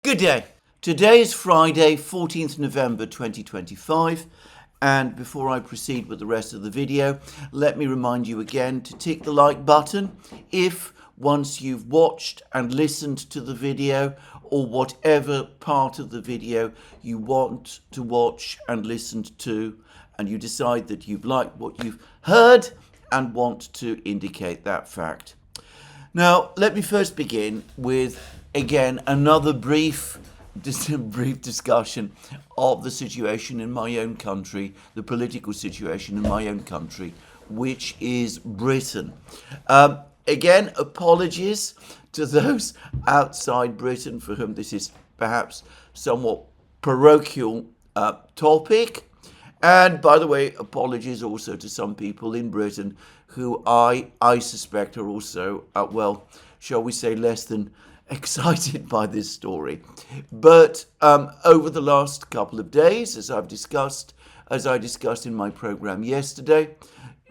Good day. Today is Friday, 14th November 2025. And before I proceed with the rest of the video, let me remind you again to tick the like button if once you've watched and listened to the video or whatever part of the video you want to watch and listen to, and you decide that you've liked what you've heard and want to indicate that fact. Now, let me first begin with, again, another brief discussion of the situation in my own country, the political situation in my own country, which is Britain. Again, apologies to those outside Britain for whom this is perhaps somewhat parochial topic. And by the way, apologies also to some people in Britain who I suspect are also, shall we say, less than excited by this story. But over the last couple of days, as I discussed in my programme yesterday,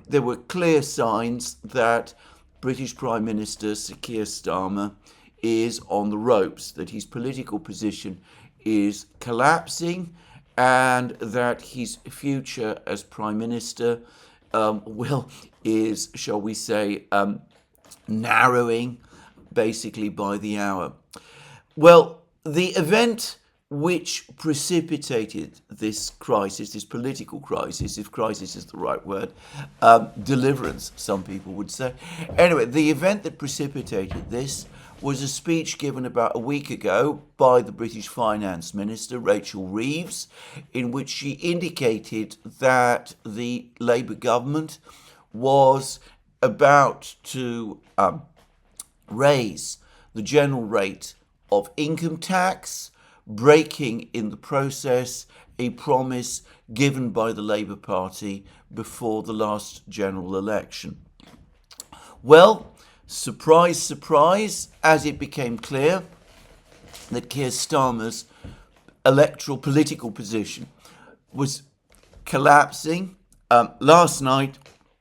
there were clear signs that British Prime Minister Sir Keir Starmer is on the ropes, that his political position is collapsing, and that his future as Prime Minister is, shall we say, narrowing basically by the hour. Well, the event which precipitated this crisis, this political crisis, if crisis is the right word, deliverance, some people would say. Anyway, the event that precipitated this was a speech given about a week ago by the British Finance Minister, Rachel Reeves, in which she indicated that the Labour government was about to raise the general rate of income tax, breaking in the process a promise given by the Labour Party before the last general election. Well, surprise, surprise, as it became clear that Keir Starmer's electoral political position was collapsing, last night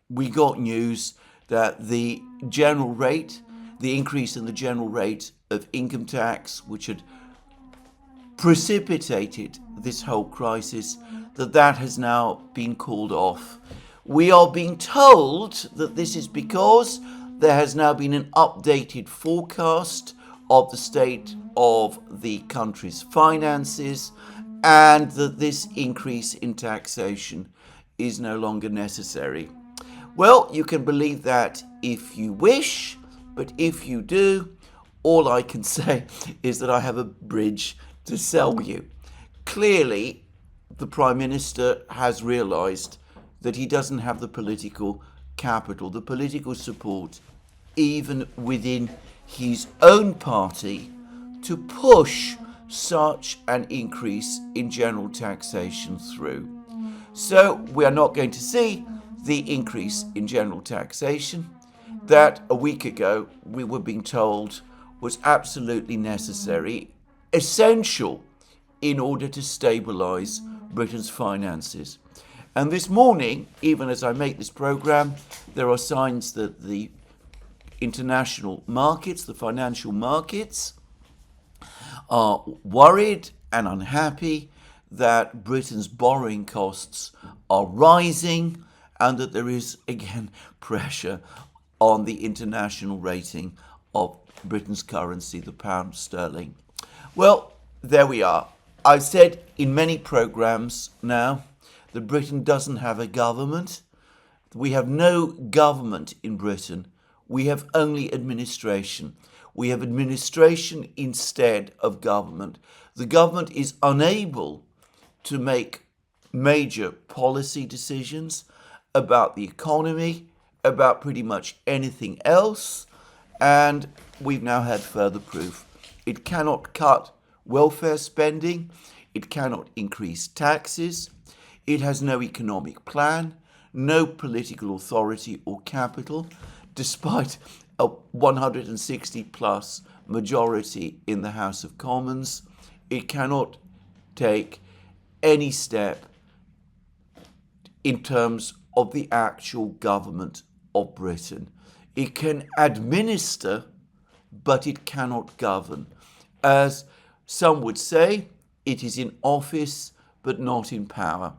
we got news that the general rate, the increase in the general rate of income tax, which had precipitated this whole crisis, that has now been called off. We are being told that this is because there has now been an updated forecast of the state of the country's finances, and that this increase in taxation is no longer necessary. Well, you can believe that if you wish, but if you do, all I can say is that I have a bridge to sell you. Clearly, the Prime Minister has realised that he doesn't have the political capital, the political support, even within his own party, to push such an increase in general taxation through. So we are not going to see the increase in general taxation that a week ago we were being told was absolutely necessary, essential in order to stabilise Britain's finances. And this morning, even as I make this programme, there are signs that the international markets, the financial markets, are worried and unhappy that Britain's borrowing costs are rising and that there is, again, pressure on the international rating of Britain's currency, the pound sterling. Well, there we are. I've said in many programmes now that Britain doesn't have a government. We have no government in Britain. We have only administration. We have administration instead of government. The government is unable to make major policy decisions about the economy, about pretty much anything else, and we've now had further proof. It cannot cut welfare spending, it cannot increase taxes, it has no economic plan, no political authority or capital, despite a 160 plus majority in the House of Commons. It cannot take any step in terms of the actual government of Britain. It can administer, but it cannot govern. As Some would say it is in office but not in power.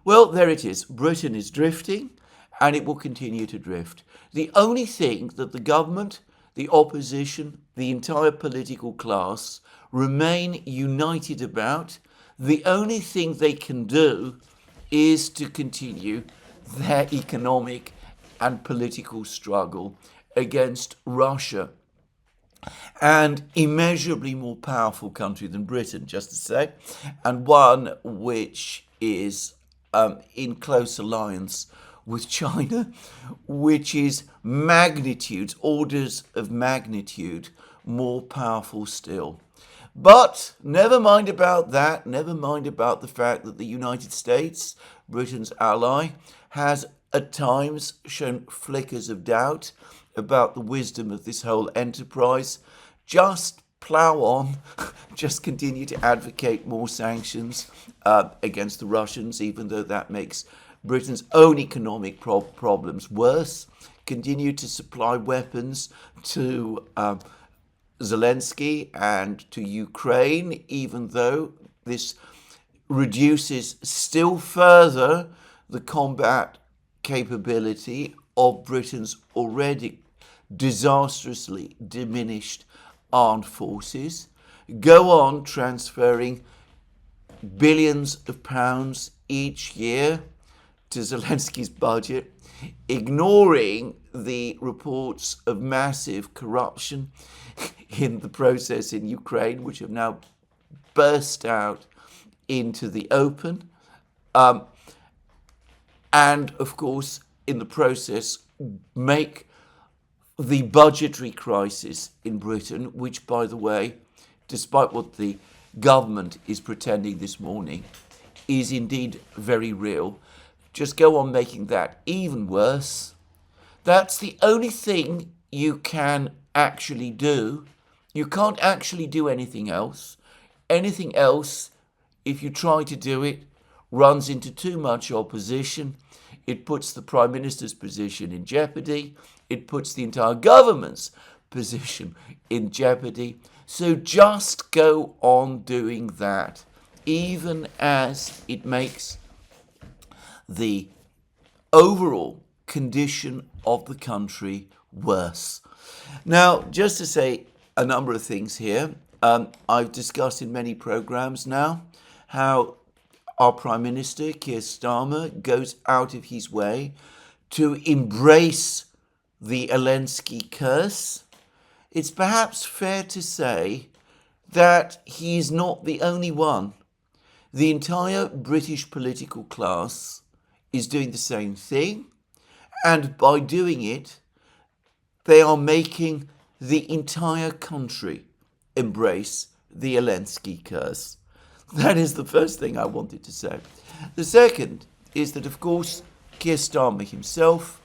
Well, there it is. Britain is drifting, and it will continue to drift. The only thing that the government, the opposition, the entire political class remain united about, the only thing they can do is to continue their economic and political struggle against Russia, an immeasurably more powerful country than Britain, just to say, and one which is in close alliance with China, which is magnitudes, orders of magnitude more powerful still. But never mind about that, never mind about the fact that the United States, Britain's ally, has at times shown flickers of doubt about the wisdom of this whole enterprise. Just plough on, just continue to advocate more sanctions against the Russians, even though that makes Britain's own economic problems worse. Continue to supply weapons to Zelensky and to Ukraine, even though this reduces still further the combat capability of Britain's already disastrously diminished armed forces. Go on transferring billions of pounds each year to Zelensky's budget, ignoring the reports of massive corruption in the process in Ukraine, which have now burst out into the open. And, of course, in the process, make the budgetary crisis in Britain, which, by the way, despite what the government is pretending this morning, is indeed very real, just go on making that even worse. That's the only thing you can actually do. You can't actually do anything else. Anything else, if you try to do it, runs into too much opposition. It puts the Prime Minister's position in jeopardy. It puts the entire government's position in jeopardy. So just go on doing that, even as it makes the overall condition of the country worse. Now, just to say a number of things here, I've discussed in many programs now how our Prime Minister, Keir Starmer, goes out of his way to embrace the Zelensky curse. It's perhaps fair to say that he is not the only one. The entire British political class is doing the same thing, and by doing it, they are making the entire country embrace the Zelensky curse. That is the first thing I wanted to say. The second is that, of course, Keir Starmer himself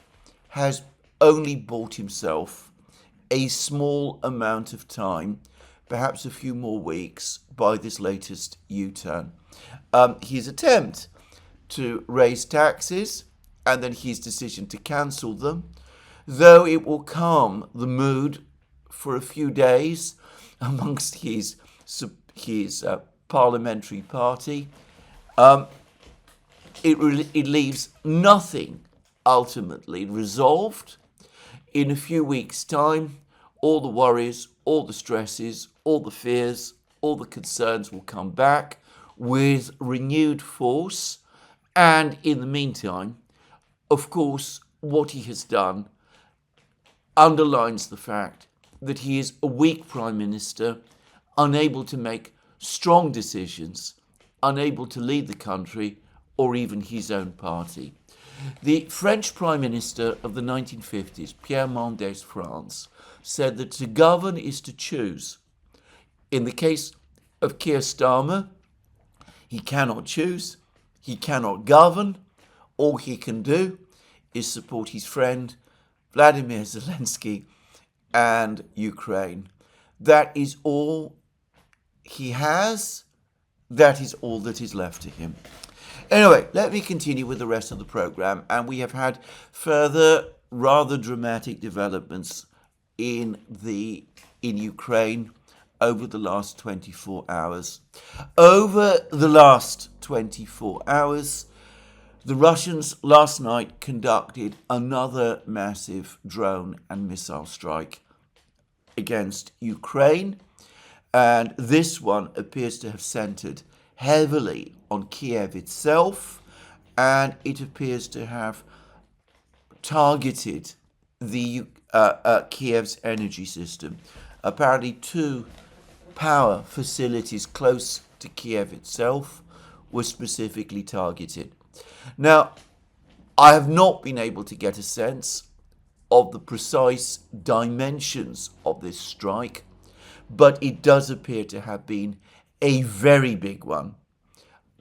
has only bought himself a small amount of time, perhaps a few more weeks, by this latest U-turn. His attempt to raise taxes and then his decision to cancel them, though it will calm the mood for a few days amongst his parliamentary party, it leaves nothing ultimately resolved. In a few weeks' time, all the worries, all the stresses, all the fears, all the concerns will come back with renewed force. And in the meantime, of course, what he has done underlines the fact that he is a weak Prime Minister, unable to make strong decisions, unable to lead the country or even his own party. The French Prime Minister of the 1950s, Pierre Mendès France, said that to govern is to choose. In the case of Keir Starmer, he cannot choose, he cannot govern. All he can do is support his friend Vladimir Zelensky and Ukraine. That is all he has. That is all that is left to him. Anyway, let me continue with the rest of the program. And we have had further rather dramatic developments in Ukraine over the last 24 hours. Over the last 24 hours, the Russians last night conducted another massive drone and missile strike against Ukraine, and this one appears to have centered heavily on Kiev itself, and it appears to have targeted the Kiev's energy system. Apparently 2 power facilities close to Kiev itself were specifically targeted. Now, I have not been able to get a sense of the precise dimensions of this strike, but it does appear to have been a very big one,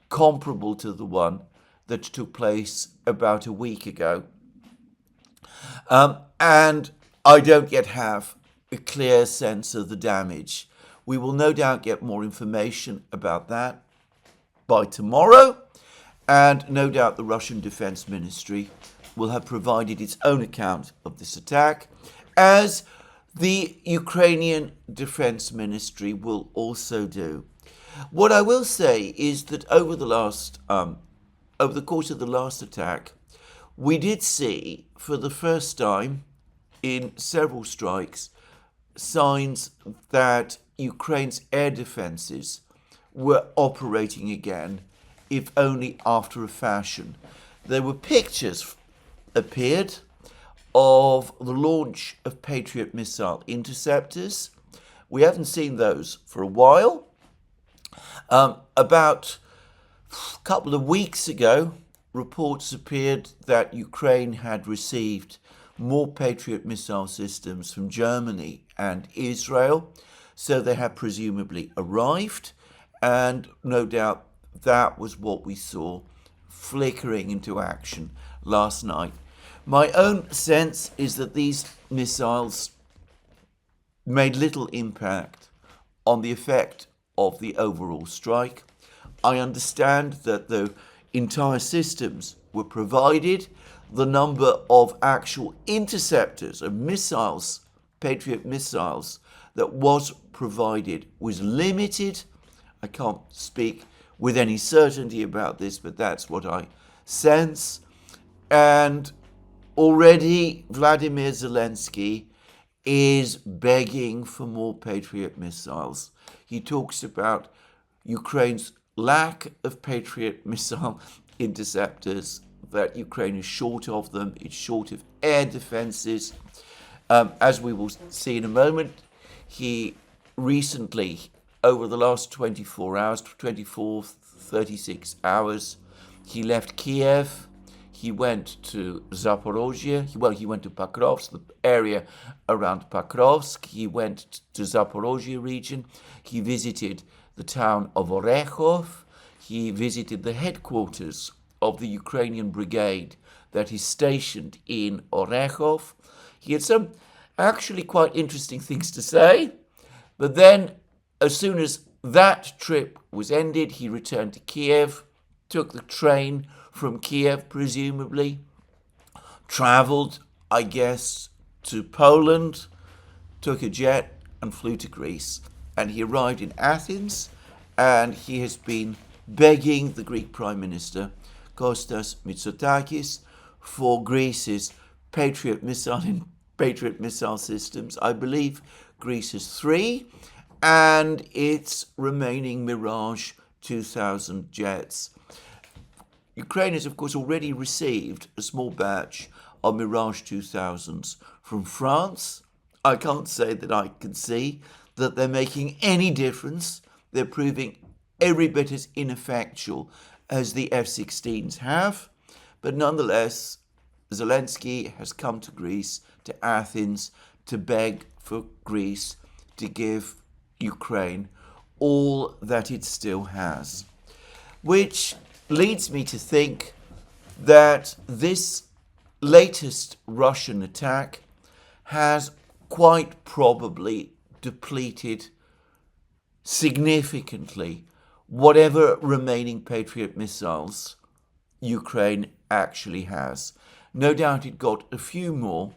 comparable to the one that took place about a week ago. And I don't yet have a clear sense of the damage. We will no doubt get more information about that by tomorrow, and no doubt the Russian Defense Ministry will have provided its own account of this attack, as the Ukrainian Defense Ministry will also do. What I will say is that over the course of the last attack, we did see, for the first time in several strikes, signs that Ukraine's air defenses were operating again, if only after a fashion. There were pictures appeared of the launch of Patriot missile interceptors. We haven't seen those for a while. About a couple of weeks ago, reports appeared that Ukraine had received more Patriot missile systems from Germany and Israel, so they have presumably arrived, and no doubt that was what we saw flickering into action last night. My own sense is that these missiles made little impact on the effect of the overall strike. I understand that the entire systems were provided. The number of actual interceptors of missiles, Patriot missiles, that was provided was limited. I can't speak with any certainty about this, but that's what I sense. And already Vladimir Zelensky is begging for more Patriot missiles. He talks about Ukraine's lack of Patriot missile interceptors, that Ukraine is short of them, it's short of air defenses. As we will see in a moment, he recently, over the last 36 hours, he left Kiev, he went to Zaporozhye, he went to Pokrovsk, the area around Pokrovsk, he went to Zaporozhye region, he visited the town of Oreov, he visited the headquarters of the Ukrainian brigade that is stationed in Oreov. He had some actually quite interesting things to say, but then as soon as that trip was ended, he returned to Kiev, took the train from Kiev, presumably, travelled, I guess, to Poland, took a jet and flew to Greece. And he arrived in Athens, and he has been begging the Greek Prime Minister, Kostas Mitsotakis, for Greece's Patriot missile systems. I believe Greece has 3, and its remaining Mirage 2000 jets. Ukraine has, of course, already received a small batch of Mirage 2000s from France. I can't say that I can see that they're making any difference. They're proving every bit as ineffectual as the F-16s have. But nonetheless, Zelensky has come to Greece, to Athens, to beg for Greece to give Ukraine all that it still has. Which leads me to think that this latest Russian attack has quite probably depleted significantly whatever remaining Patriot missiles Ukraine actually has. No doubt it got a few more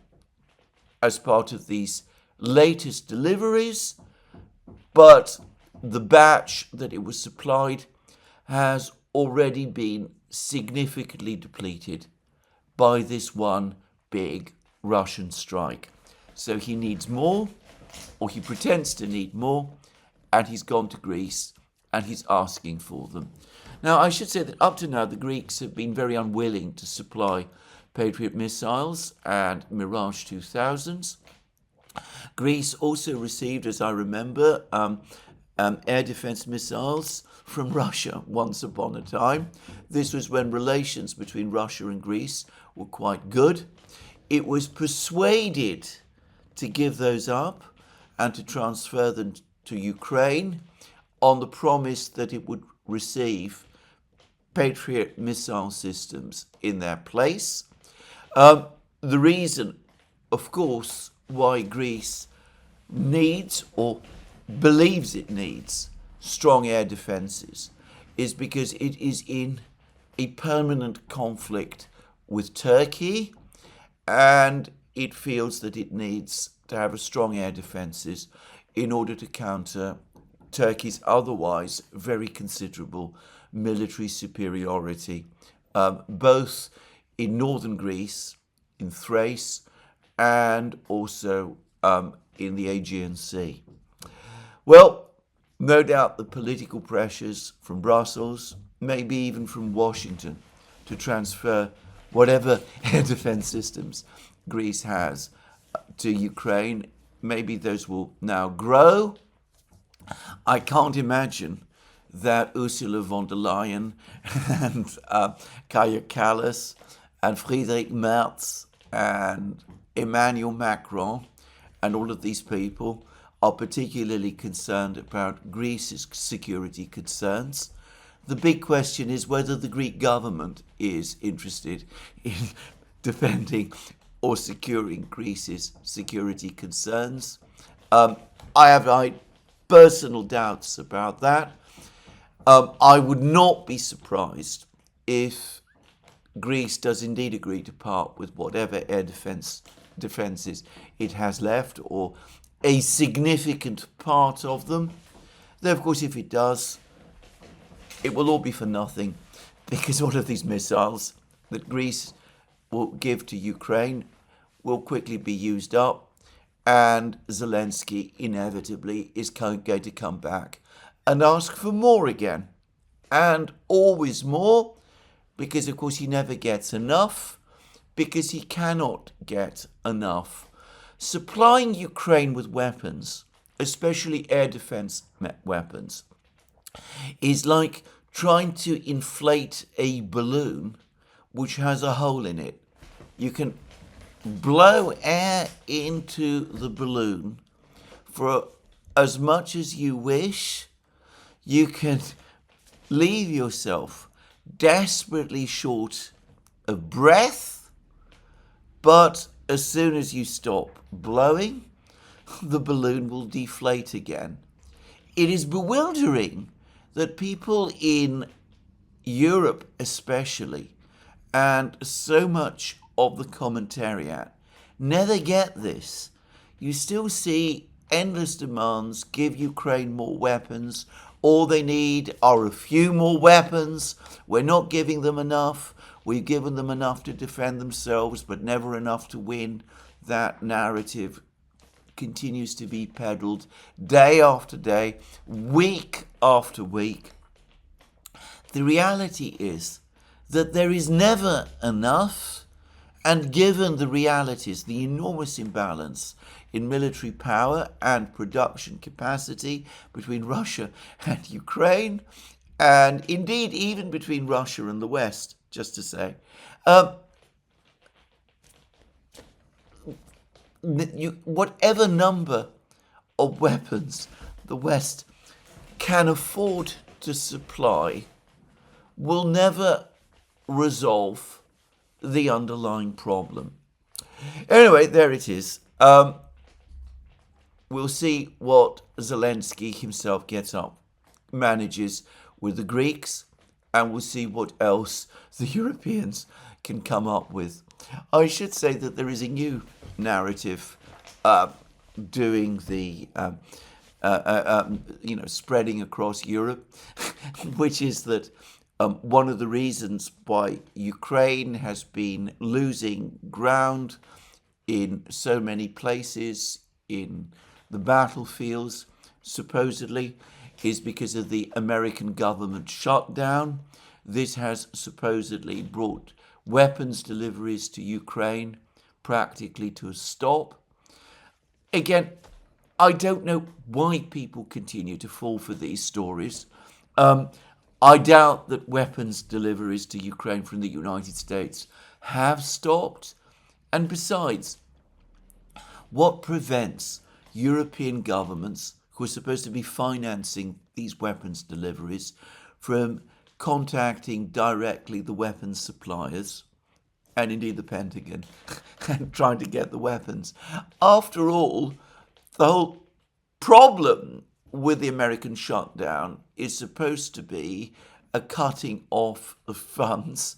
as part of these latest deliveries, but the batch that it was supplied has already been significantly depleted by this one big Russian strike. So he needs more, or he pretends to need more, and he's gone to Greece and he's asking for them. Now, I should say that up to now, the Greeks have been very unwilling to supply Patriot missiles and Mirage 2000s. Greece also received, as I remember, air defense missiles from Russia once upon a time. This was when relations between Russia and Greece were quite good. It was persuaded to give those up and to transfer them to Ukraine on the promise that it would receive Patriot missile systems in their place. The reason, of course, why Greece needs or believes it needs strong air defenses is because it is in a permanent conflict with Turkey, and it feels that it needs to have a strong air defenses in order to counter Turkey's otherwise very considerable military superiority, both in northern Greece, in Thrace, and also in the Aegean Sea. Well, no doubt the political pressures from Brussels, maybe even from Washington, to transfer whatever air defense systems Greece has to Ukraine, maybe those will now grow. I can't imagine that Ursula von der Leyen and Kaja Kallas and Friedrich Merz and Emmanuel Macron and all of these people are particularly concerned about Greece's security concerns. The big question is whether the Greek government is interested in defending or securing Greece's security concerns. I have my personal doubts about that. I would not be surprised if Greece does indeed agree to part with whatever air defences it has left, or a significant part of them. Though, of course, if it does, it will all be for nothing, because all of these missiles that Greece will give to Ukraine will quickly be used up, and Zelensky inevitably is going to come back and ask for more again, and always more, because of course he never gets enough, because he cannot get enough. Supplying Ukraine with weapons, especially air defense weapons, is like trying to inflate a balloon which has a hole in it. You can blow air into the balloon for as much as you wish. You can leave yourself desperately short of breath, but as soon as you stop blowing, the balloon will deflate again. It is bewildering that people in Europe especially, and so much of the commentariat, never get this. You still see endless demands: give Ukraine more weapons. All they need are a few more weapons. We're not giving them enough. We've given them enough to defend themselves, but never enough to win. That narrative continues to be peddled day after day, week after week. The reality is that there is never enough, and given the realities, the enormous imbalance in military power and production capacity between Russia and Ukraine, and indeed even between Russia and the West, just to say, whatever number of weapons the West can afford to supply will never resolve the underlying problem. Anyway, there it is. We'll see what Zelensky himself manages with the Greeks, and we'll see what else the Europeans can come up with. I should say that there is a new narrative doing the spreading across Europe, which is that one of the reasons why Ukraine has been losing ground in so many places in the battlefields, supposedly, is because of the American government shutdown. This has supposedly brought weapons deliveries to Ukraine practically to a stop. Again, I don't know why people continue to fall for these stories. I doubt that weapons deliveries to Ukraine from the United States have stopped. And besides, what prevents European governments, who are supposed to be financing these weapons deliveries, from contacting directly the weapons suppliers, and indeed the Pentagon, and trying to get the weapons? After all, the whole problem with the American shutdown is supposed to be a cutting off of funds.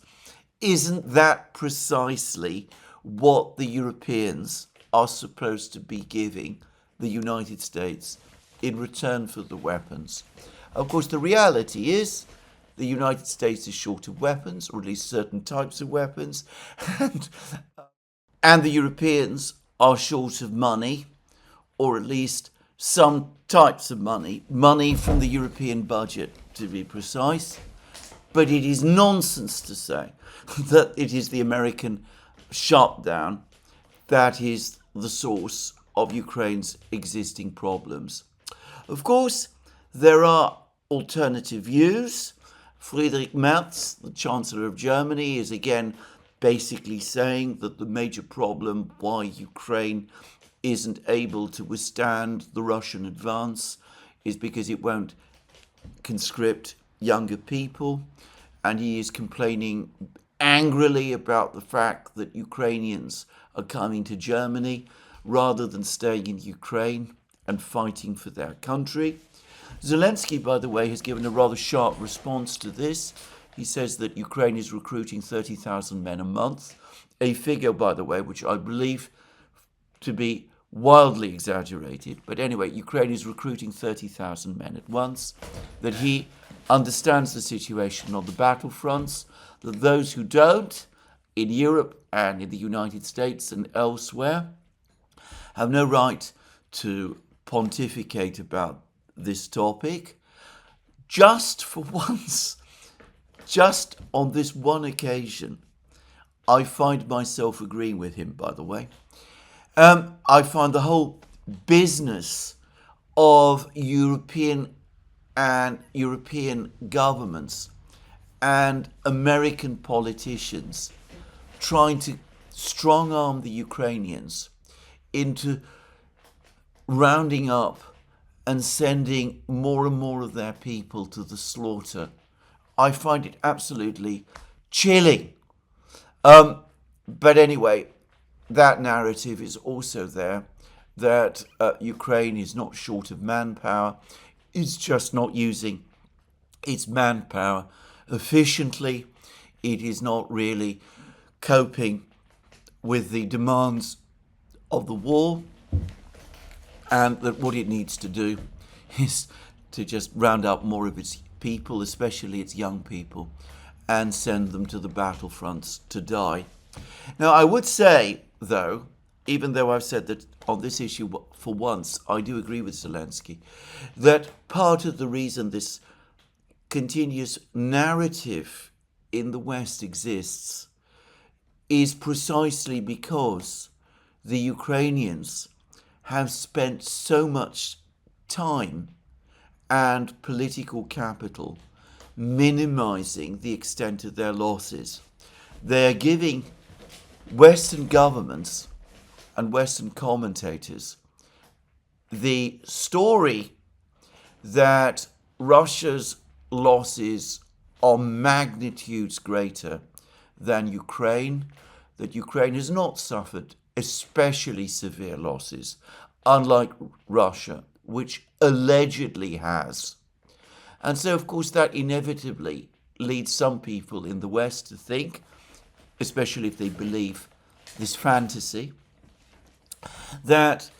Isn't that precisely what the Europeans are supposed to be giving the United States in return for the weapons? Of course, the reality is the United States is short of weapons, or at least certain types of weapons, and the Europeans are short of money, or at least some types of money from the European budget, to be precise. But it is nonsense to say that it is the American shutdown that is the source of Ukraine's existing problems. Of course, there are alternative views. Friedrich Merz, the Chancellor of Germany, is again basically saying that the major problem why Ukraine isn't able to withstand the Russian advance is because it won't conscript younger people. And he is complaining angrily about the fact that Ukrainians are coming to Germany rather than staying in Ukraine and fighting for their country. Zelensky, by the way, has given a rather sharp response to this. He says that Ukraine is recruiting 30,000 men a month, a figure, by the way, which I believe to be wildly exaggerated. But anyway, Ukraine is recruiting 30,000 men at once, that he understands the situation on the battlefronts, that those who don't, in Europe and in the United States and elsewhere, have no right to pontificate about this topic. Just for once, just on this one occasion, I find myself agreeing with him, by the way. I find the whole business of European governments and American politicians trying to strong-arm the Ukrainians into rounding up and sending more and more of their people to the slaughter. I find it absolutely chilling. But anyway, that narrative is also there, that Ukraine is not short of manpower. It's just not using its manpower efficiently. It is not really coping with the demands of the war, and that what it needs to do is to just round up more of its people, especially its young people, and send them to the battlefronts to die. Now, I would say, though, even though I've said that on this issue for once, I do agree with Zelensky, that part of the reason this continuous narrative in the West exists is precisely because the Ukrainians have spent so much time and political capital minimizing the extent of their losses. They are giving Western governments and Western commentators the story that Russia's losses are magnitudes greater than Ukraine, that Ukraine has not suffered especially severe losses, unlike Russia, which allegedly has. And so, of course, that inevitably leads some people in the West to think, especially if they believe this fantasy, that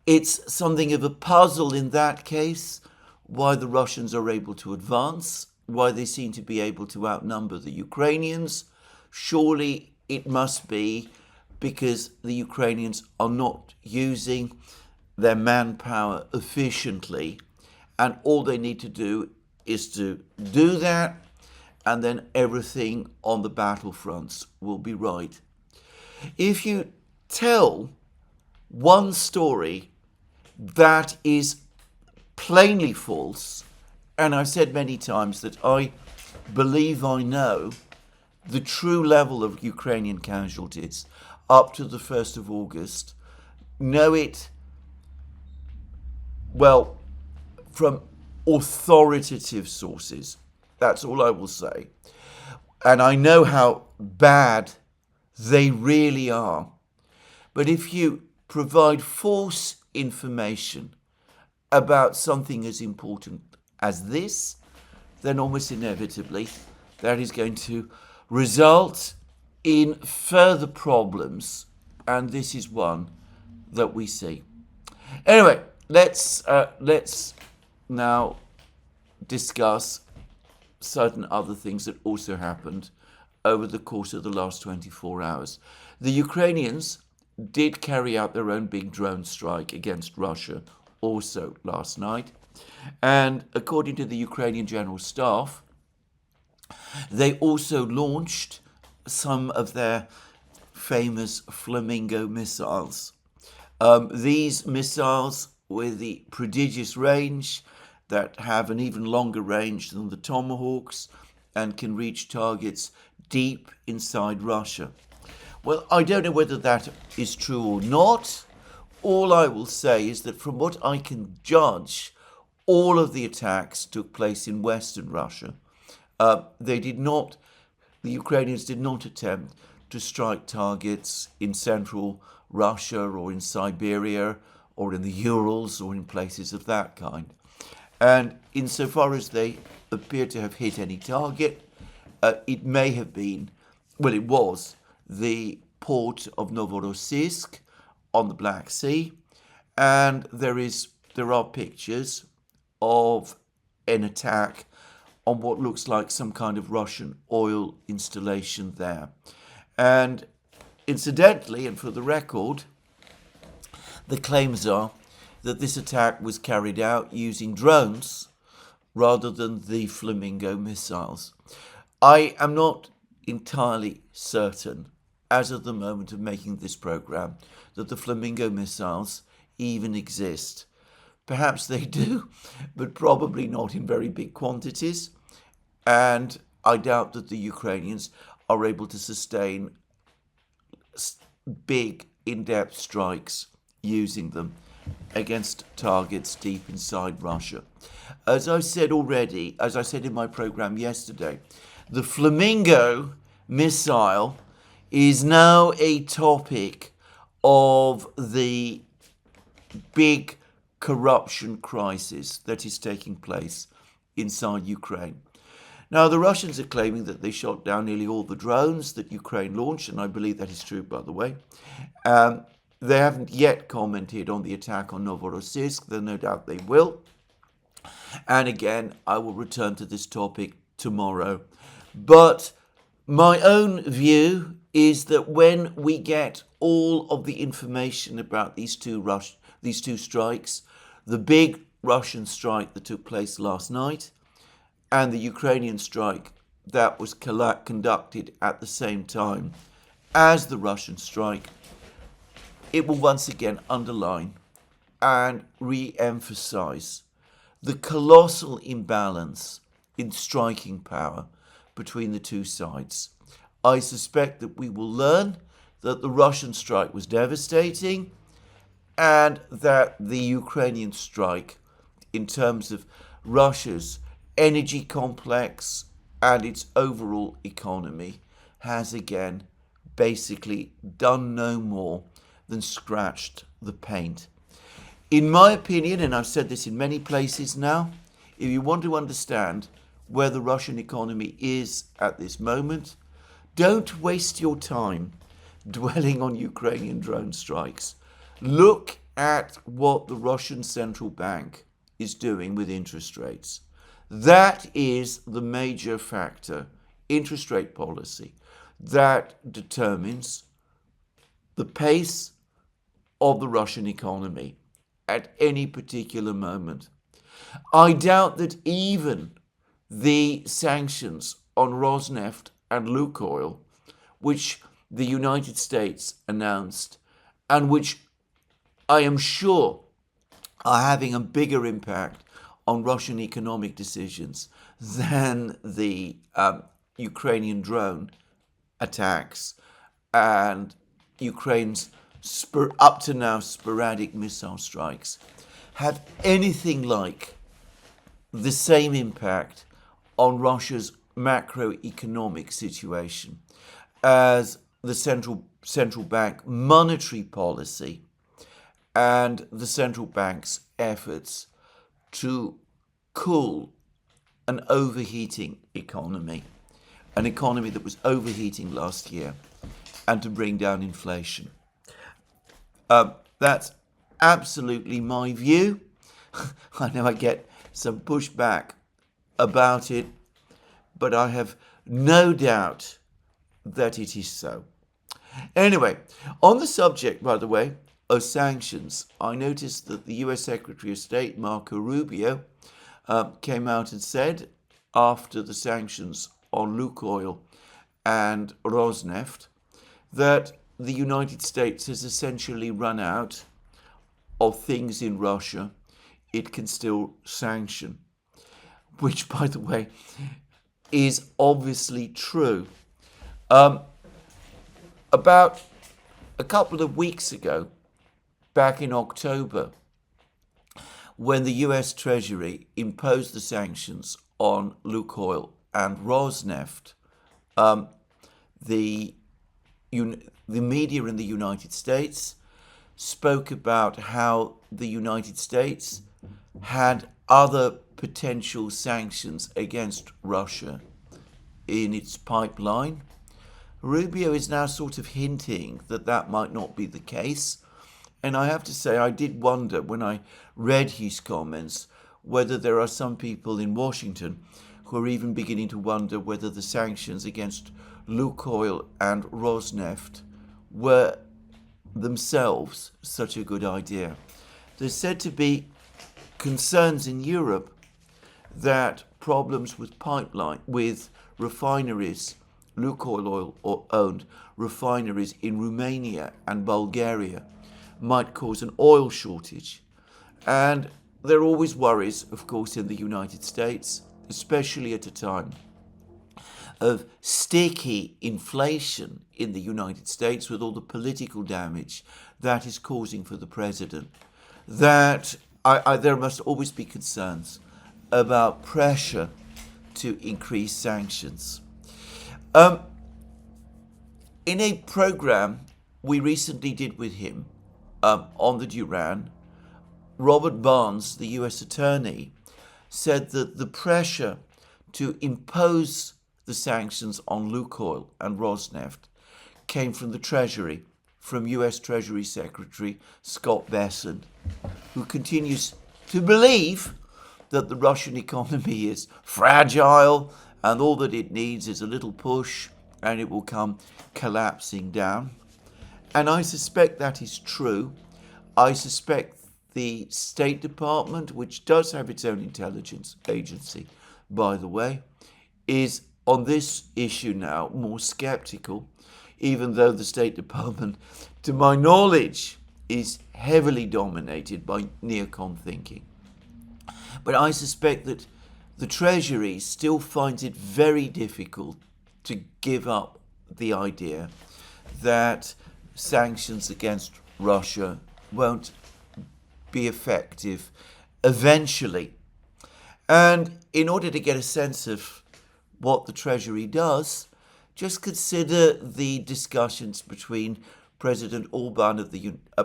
It's something of a puzzle in that case why the Russians are able to advance, why they seem to be able to outnumber the Ukrainians. Surely it must be because the Ukrainians are not using their manpower efficiently, and all they need to do is to do that, and then everything on the battlefronts will be right. If you tell one story that is plainly false, and I've said many times that I believe I know the true level of Ukrainian casualties up to the 1st of August, know it, well, from authoritative sources. That's all I will say. And I know how bad they really are. But if you provide false information about something as important as this, then almost inevitably that is going to result in further problems, and this is one that we see. Anyway, let's now discuss certain other things that also happened over the course of the last 24 hours. The Ukrainians did carry out their own big drone strike against Russia also last night. And according to the Ukrainian General Staff, they also launched some of their famous Flamingo missiles. These missiles with the prodigious range that have an even longer range than the Tomahawks and can reach targets deep inside Russia. Well, I don't know whether that is true or not. All I will say is that from what I can judge, all of the attacks took place in western Russia. The Ukrainians did not attempt to strike targets in central Russia or in Siberia or in the Urals or in places of that kind. And insofar as they appear to have hit any target, it may have been, well, it was the port of Novorossiysk on the Black Sea, and there are pictures of an attack on what looks like some kind of Russian oil installation there. And incidentally, and for the record, the claims are that this attack was carried out using drones rather than the Flamingo missiles. I am not entirely certain, as of the moment of making this program, that the Flamingo missiles even exist. Perhaps they do, but probably not in very big quantities. And I doubt that the Ukrainians are able to sustain big, in-depth strikes using them against targets deep inside Russia. As I said already, as I said in my program yesterday, the Flamingo missile is now a topic of the big corruption crisis that is taking place inside Ukraine. Now, the Russians are claiming that they shot down nearly all the drones that Ukraine launched, and I believe that is true, by the way. They haven't yet commented on the attack on Novorossiysk, though no doubt they will. And again, I will return to this topic tomorrow. But my own view is that when we get all of the information about these two strikes, the big Russian strike that took place last night and the Ukrainian strike that was conducted at the same time as the Russian strike, it will once again underline and re-emphasize the colossal imbalance in striking power between the two sides. I suspect that we will learn that the Russian strike was devastating and that the Ukrainian strike, in terms of Russia's energy complex and its overall economy, has again basically done no more than scratched the paint. In my opinion, and I've said this in many places now, if you want to understand where the Russian economy is at this moment, don't waste your time dwelling on Ukrainian drone strikes. Look at what the Russian central bank is doing with interest rates. That is the major factor, interest rate policy, that determines the pace of the Russian economy at any particular moment. I doubt that even the sanctions on Rosneft and Lukoil, which the United States announced and which I am sure are having a bigger impact on Russian economic decisions than the Ukrainian drone attacks and Ukraine's up to now sporadic missile strikes, have anything like the same impact on Russia's macroeconomic situation as the central bank monetary policy and the central bank's efforts to cool an overheating economy, an economy that was overheating last year, and to bring down inflation. That's absolutely my view. I know I get some pushback about it, but I have no doubt that it is so. Anyway, on the subject, by the way, of sanctions, I noticed that the US Secretary of State, Marco Rubio, came out and said, after the sanctions on Lukoil and Rosneft, that the United States has essentially run out of things in Russia it can still sanction, which, by the way, is obviously true. About a couple of weeks ago, back in October, when the US Treasury imposed the sanctions on Lukoil and Rosneft, the media in the United States spoke about how the United States had other potential sanctions against Russia in its pipeline. Rubio is now sort of hinting that that might not be the case. And I have to say, I did wonder when I read his comments whether there are some people in Washington who are even beginning to wonder whether the sanctions against Lukoil and Rosneft were themselves such a good idea. There's said to be concerns in Europe that problems with refineries, Lukoil owned refineries in Romania and Bulgaria might cause an oil shortage. And there are always worries, of course, in the United States, especially at a time of sticky inflation in the United States with all the political damage that is causing for the president, that there must always be concerns about pressure to increase sanctions. In a program we recently did with him on the Duran, Robert Barnes, the US attorney, said that the pressure to impose the sanctions on Lukoil and Rosneft came from the Treasury, from US Treasury Secretary Scott Bessent, who continues to believe that the Russian economy is fragile and all that it needs is a little push and it will come collapsing down. And I suspect that is true. I suspect the State Department, which does have its own intelligence agency, by the way, is on this issue now more skeptical, even though the State Department, to my knowledge, is heavily dominated by neocon thinking. But I suspect that the Treasury still finds it very difficult to give up the idea that sanctions against Russia won't be effective eventually. And in order to get a sense of what the Treasury does, just consider the discussions between President Orban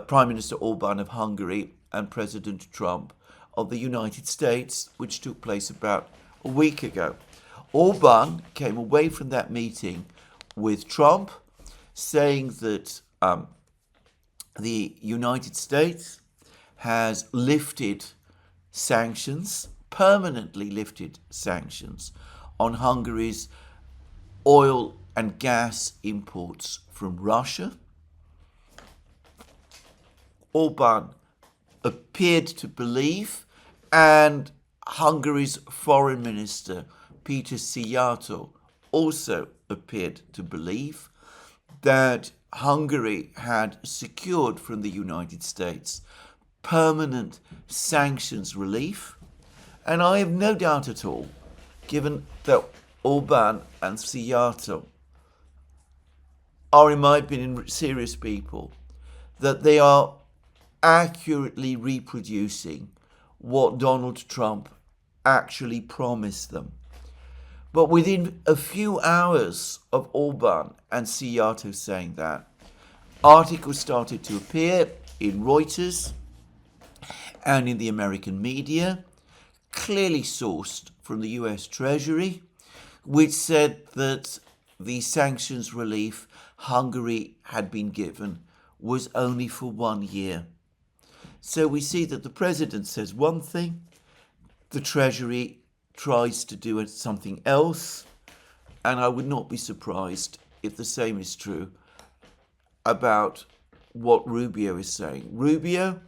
Prime Minister Orban of Hungary and President Trump of the United States, which took place about a week ago. Orban came away from that meeting with Trump, saying that the United States has lifted sanctions, permanently lifted sanctions on Hungary's oil and gas imports from Russia. Orbán appeared to believe, and Hungary's foreign minister, Peter Szijjártó, also appeared to believe that Hungary had secured from the United States permanent sanctions relief. And I have no doubt at all, given that Orbán and Szijjártó are, in my opinion, serious people, that they are accurately reproducing what Donald Trump actually promised them. But within a few hours of Orbán and Szijjártó saying that, articles started to appear in Reuters and in the American media, clearly sourced from the US Treasury, which said that the sanctions relief Hungary had been given was only for 1 year. So we see that the president says one thing, the Treasury tries to do something else, and I would not be surprised if the same is true about what Rubio is saying. Rubio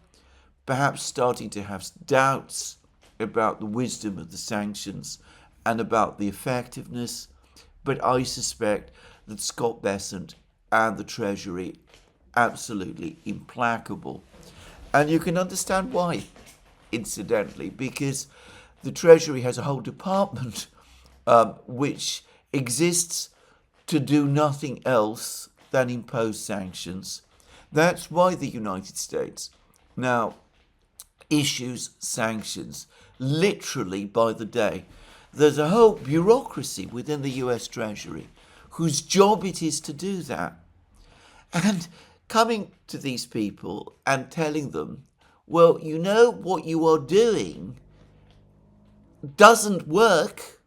perhaps starting to have doubts about the wisdom of the sanctions and about the effectiveness, but I suspect that Scott Bessent and the Treasury absolutely implacable. And you can understand why, incidentally, because the Treasury has a whole department which exists to do nothing else than impose sanctions. That's why the United States now issues sanctions literally by the day. There's a whole bureaucracy within the US Treasury whose job it is to do that. And coming to these people and telling them, well, you know what you are doing doesn't work,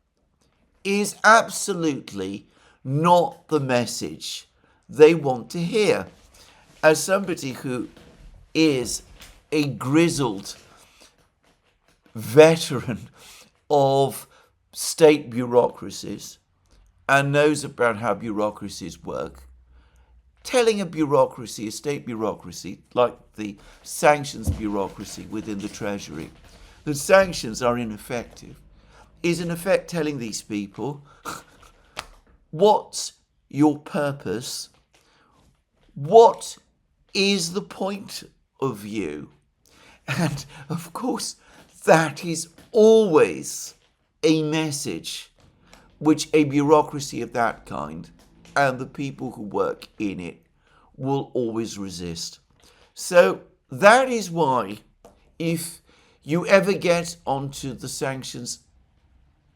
is absolutely not the message they want to hear. As somebody who is a grizzled veteran of state bureaucracies and knows about how bureaucracies work, telling a bureaucracy, a state bureaucracy, like the sanctions bureaucracy within the Treasury, that sanctions are ineffective, is in effect telling these people, what's your purpose? What is the point of view? And of course, that is always a message which a bureaucracy of that kind and the people who work in it will always resist. So that is why, if you ever get onto the sanctions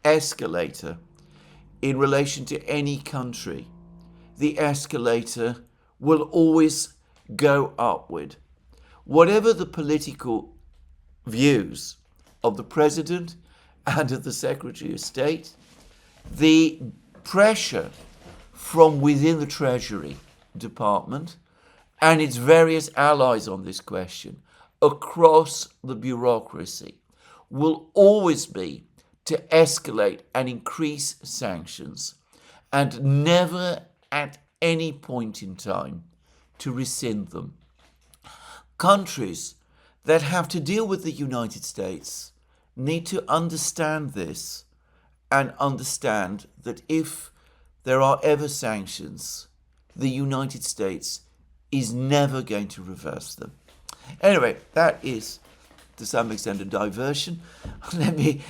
escalator in relation to any country, the escalator will always go upward. Whatever the political views of the President and of the Secretary of State, the pressure from within the Treasury Department and its various allies on this question across the bureaucracy will always be to escalate and increase sanctions, and never at any point in time to rescind them. Countries that have to deal with the United States need to understand this and understand that if there are ever sanctions, the United States is never going to reverse them. Anyway, that is to some extent a diversion. Let me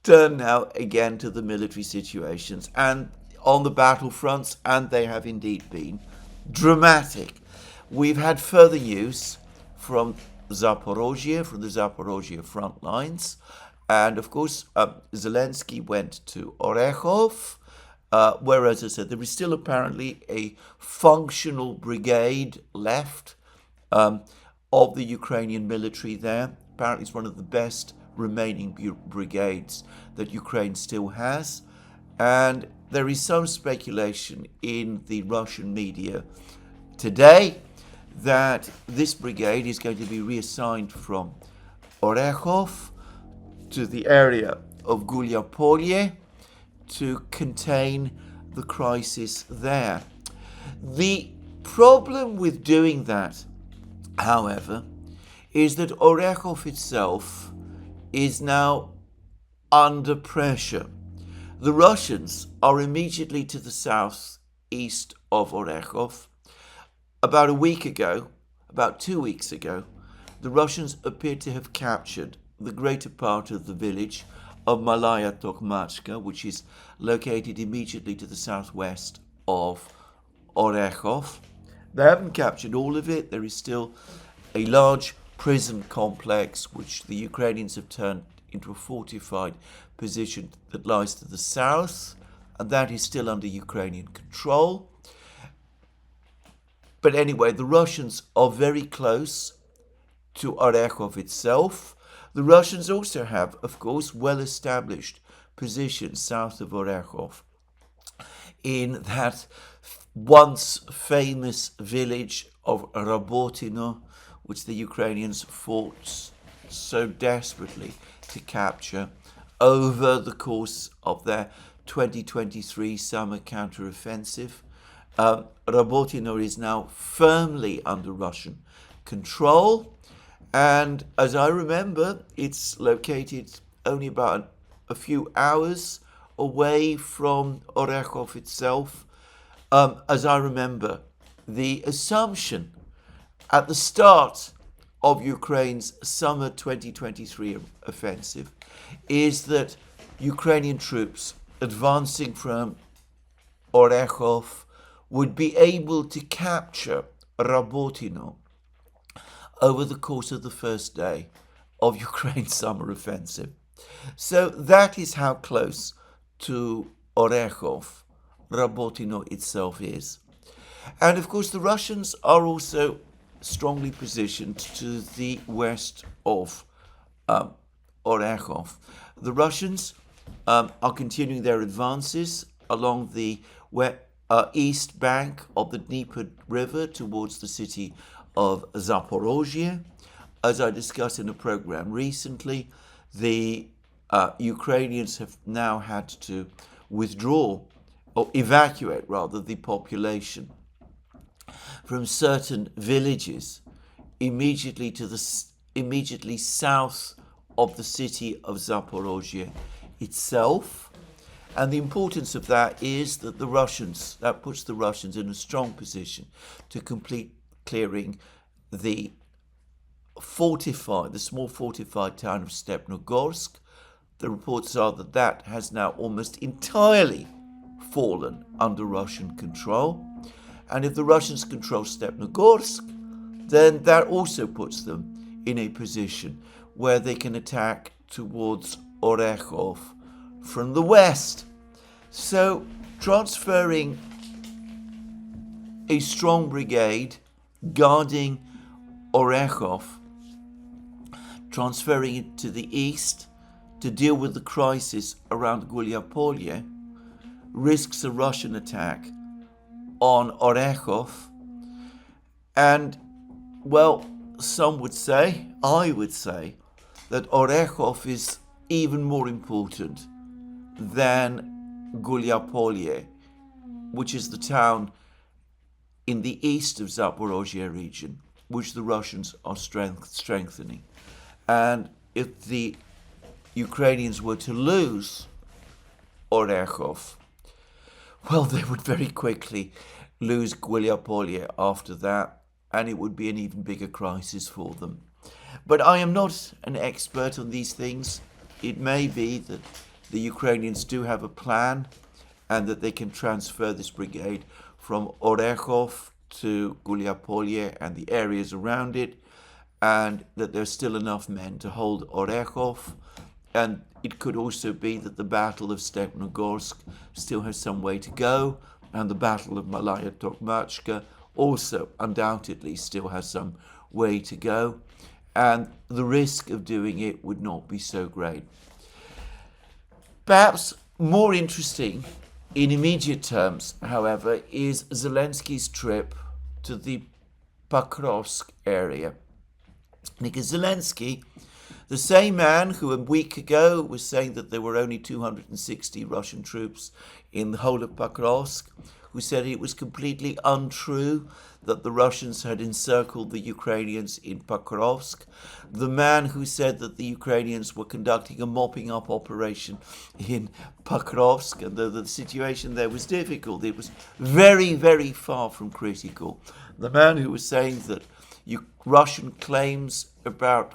turn now again to the military situations and on the battlefronts, and they have indeed been dramatic. We've had further news from Zaporozhye, from the Zaporozhye front lines, and of course Zelensky went to Oreov, where, as I said, there is still apparently a functional brigade left of the Ukrainian military there. Apparently it's one of the best remaining brigades that Ukraine still has. And there is some speculation in the Russian media today that this brigade is going to be reassigned from Oreov to the area of Gulyapolye to contain the crisis there. The problem with doing that, however, is that Oreov itself is now under pressure. The Russians are immediately to the southeast of Oreov. About a week ago, about 2 weeks ago, the Russians appeared to have captured the greater part of the village of Malaya Tokmachka, which is located immediately to the southwest of Oreov. They haven't captured all of it. There is still a large prison complex which the Ukrainians have turned into a fortified position that lies to the south, and that is still under Ukrainian control. But anyway, the Russians are very close to Oreov itself. The Russians also have, of course, well-established positions south of Oreov in that once famous village of Rabotino, which the Ukrainians fought so desperately to capture over the course of their 2023 summer counteroffensive. Rabotino is now firmly under Russian control, and as I remember, it's located only about a few hours away from Oreov itself. As I remember, the assumption at the start of Ukraine's summer 2023 offensive is that Ukrainian troops advancing from Oreov would be able to capture Rabotino over the course of the first day of Ukraine's summer offensive. So that is how close to Oreov Rabotino itself is. And of course the Russians are also strongly positioned to the west of Oreov. The Russians are continuing their advances along the east bank of the Dnieper River towards the city of Zaporozhye. As I discussed in a program recently, the Ukrainians have now had to withdraw, or evacuate rather, the population from certain villages immediately south of the city of Zaporozhye itself. And the importance of that is that that puts the Russians in a strong position to complete clearing the small fortified town of Stepnogorsk. The reports are that that has now almost entirely fallen under Russian control. And if the Russians control Stepnogorsk, then that also puts them in a position where they can attack towards Oreov from the west. So transferring a strong brigade guarding Oreov, transferring it to the east to deal with the crisis around Gulyapolye, risks a Russian attack on Oreov. And, well, some would say, I would say, that Oreov is even more important than Gulyapolye, which is the town in the east of Zaporozhye region, which the Russians are strengthening. And if the Ukrainians were to lose Oreov, well, they would very quickly lose Gulyapolye after that, and it would be an even bigger crisis for them. But I am not an expert on these things. It may be that the Ukrainians do have a plan and that they can transfer this brigade from Oreov to Gulyapolye and the areas around it, and that there's still enough men to hold Oreov. And it could also be that the Battle of Stepnogorsk still has some way to go, and the Battle of Malaya Tokmachka also undoubtedly still has some way to go, and the risk of doing it would not be so great. Perhaps more interesting in immediate terms, however, is Zelensky's trip to the Pokrovsk area. Because Zelensky, the same man who a week ago was saying that there were only 260 Russian troops in the whole of Pokrovsk, who said it was completely untrue that the Russians had encircled the Ukrainians in Pokrovsk, the man who said that the Ukrainians were conducting a mopping up operation in Pokrovsk and the situation there was difficult. It was very, very far from critical. The man who was saying that Russian claims about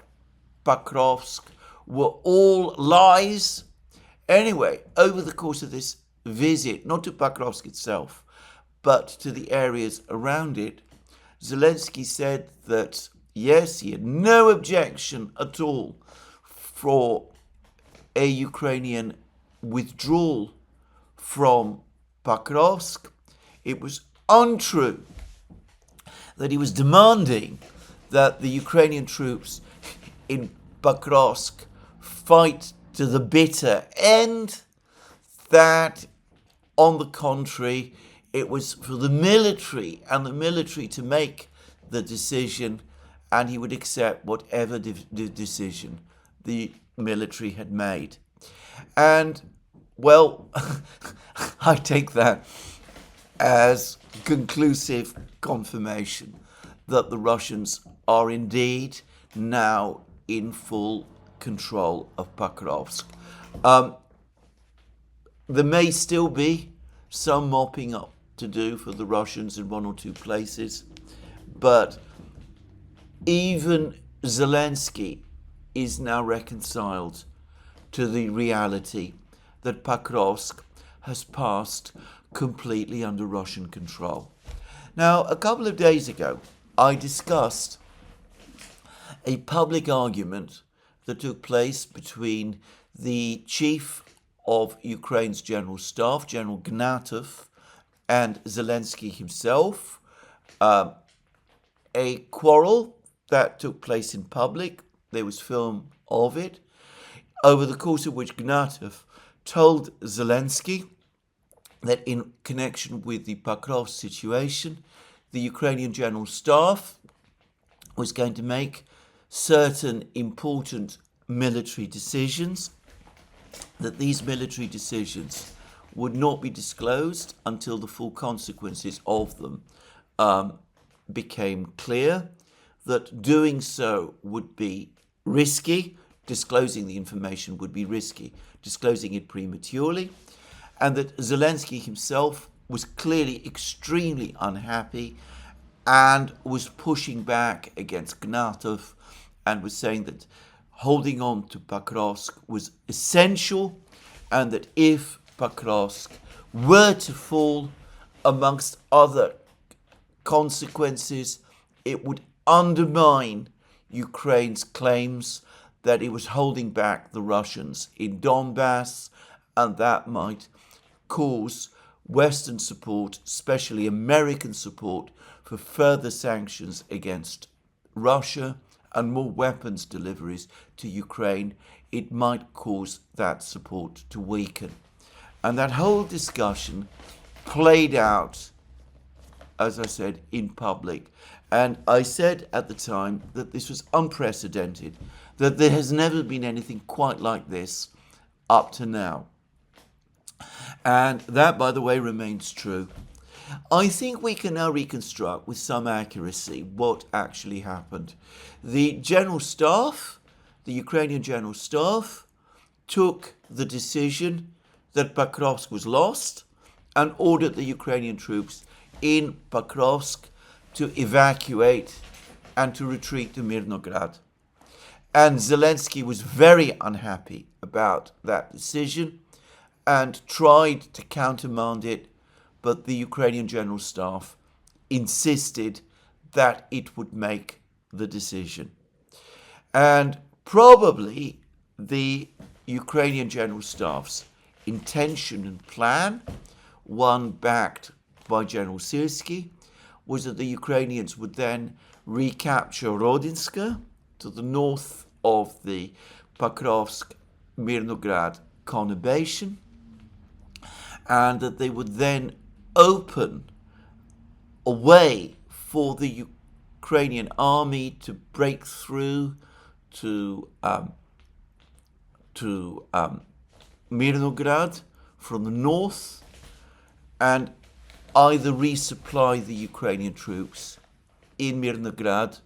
Pokrovsk were all lies. Anyway, over the course of this visit, not to Pokrovsk itself, but to the areas around it, Zelensky said that, yes, he had no objection at all for a Ukrainian withdrawal from Pokrovsk. It was untrue that he was demanding that the Ukrainian troops in Pokrovsk fight to the bitter end, that, on the contrary, it was for the military and the military to make the decision, and he would accept whatever decision the military had made. And, well, I take that as conclusive confirmation that the Russians are indeed now in full control of Pokrovsk. There may still be some mopping up to do for the Russians in one or two places, but even Zelensky is now reconciled to the reality that Pokrovsk has passed completely under Russian control. Now, a couple of days ago, I discussed a public argument that took place between the chief of Ukraine's General Staff, General Gnatov, and Zelensky himself, a quarrel that took place in public. There was film of it, over the course of which Gnatov told Zelensky that in connection with the Pokrovsk situation, the Ukrainian General Staff was going to make certain important military decisions, that these military decisions would not be disclosed until the full consequences of them became clear, that doing so would be risky, disclosing the information would be risky, disclosing it prematurely, and that Zelensky himself was clearly extremely unhappy and was pushing back against Gnatov and was saying that holding on to Pokrovsk was essential, and that if Pokrovsk were to fall, amongst other consequences, it would undermine Ukraine's claims that it was holding back the Russians in Donbass, and that might cause Western support, especially American support, for further sanctions against Russia and more weapons deliveries to Ukraine. It might cause that support to weaken. And that whole discussion played out, as I said, in public. And I said at the time that this was unprecedented, that there has never been anything quite like this up to now. And that, by the way, remains true. I think we can now reconstruct with some accuracy what actually happened. The General Staff, the Ukrainian General Staff, took the decision that Pokrovsk was lost and ordered the Ukrainian troops in Pokrovsk to evacuate and to retreat to Mirnograd. And Zelensky was very unhappy about that decision and tried to countermand it, but the Ukrainian General Staff insisted that it would make the decision. And probably the Ukrainian General Staff's intention and plan, one backed by General Syrskyi, was that the Ukrainians would then recapture Rodinska to the north of the Pokrovsk-Mirnograd conurbation, and that they would then open a way for the Ukrainian army to break through to Mirnograd from the north and either resupply the Ukrainian troops in Mirnograd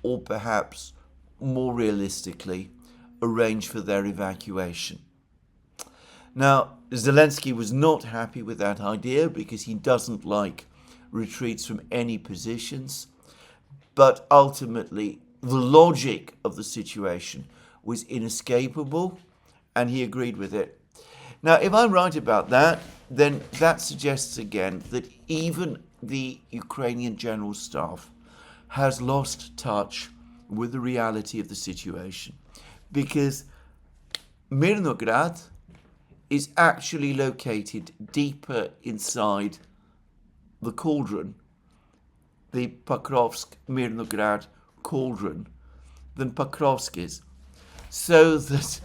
or perhaps more realistically arrange for their evacuation. Now, Zelensky was not happy with that idea because he doesn't like retreats from any positions, but ultimately the logic of the situation was inescapable and he agreed with it. Now, if I'm right about that, then that suggests again that even the Ukrainian General Staff has lost touch with the reality of the situation, because Mirnograd is actually located deeper inside the cauldron, the Pokrovsk-Mirnograd cauldron, than Pokrovsk is. So that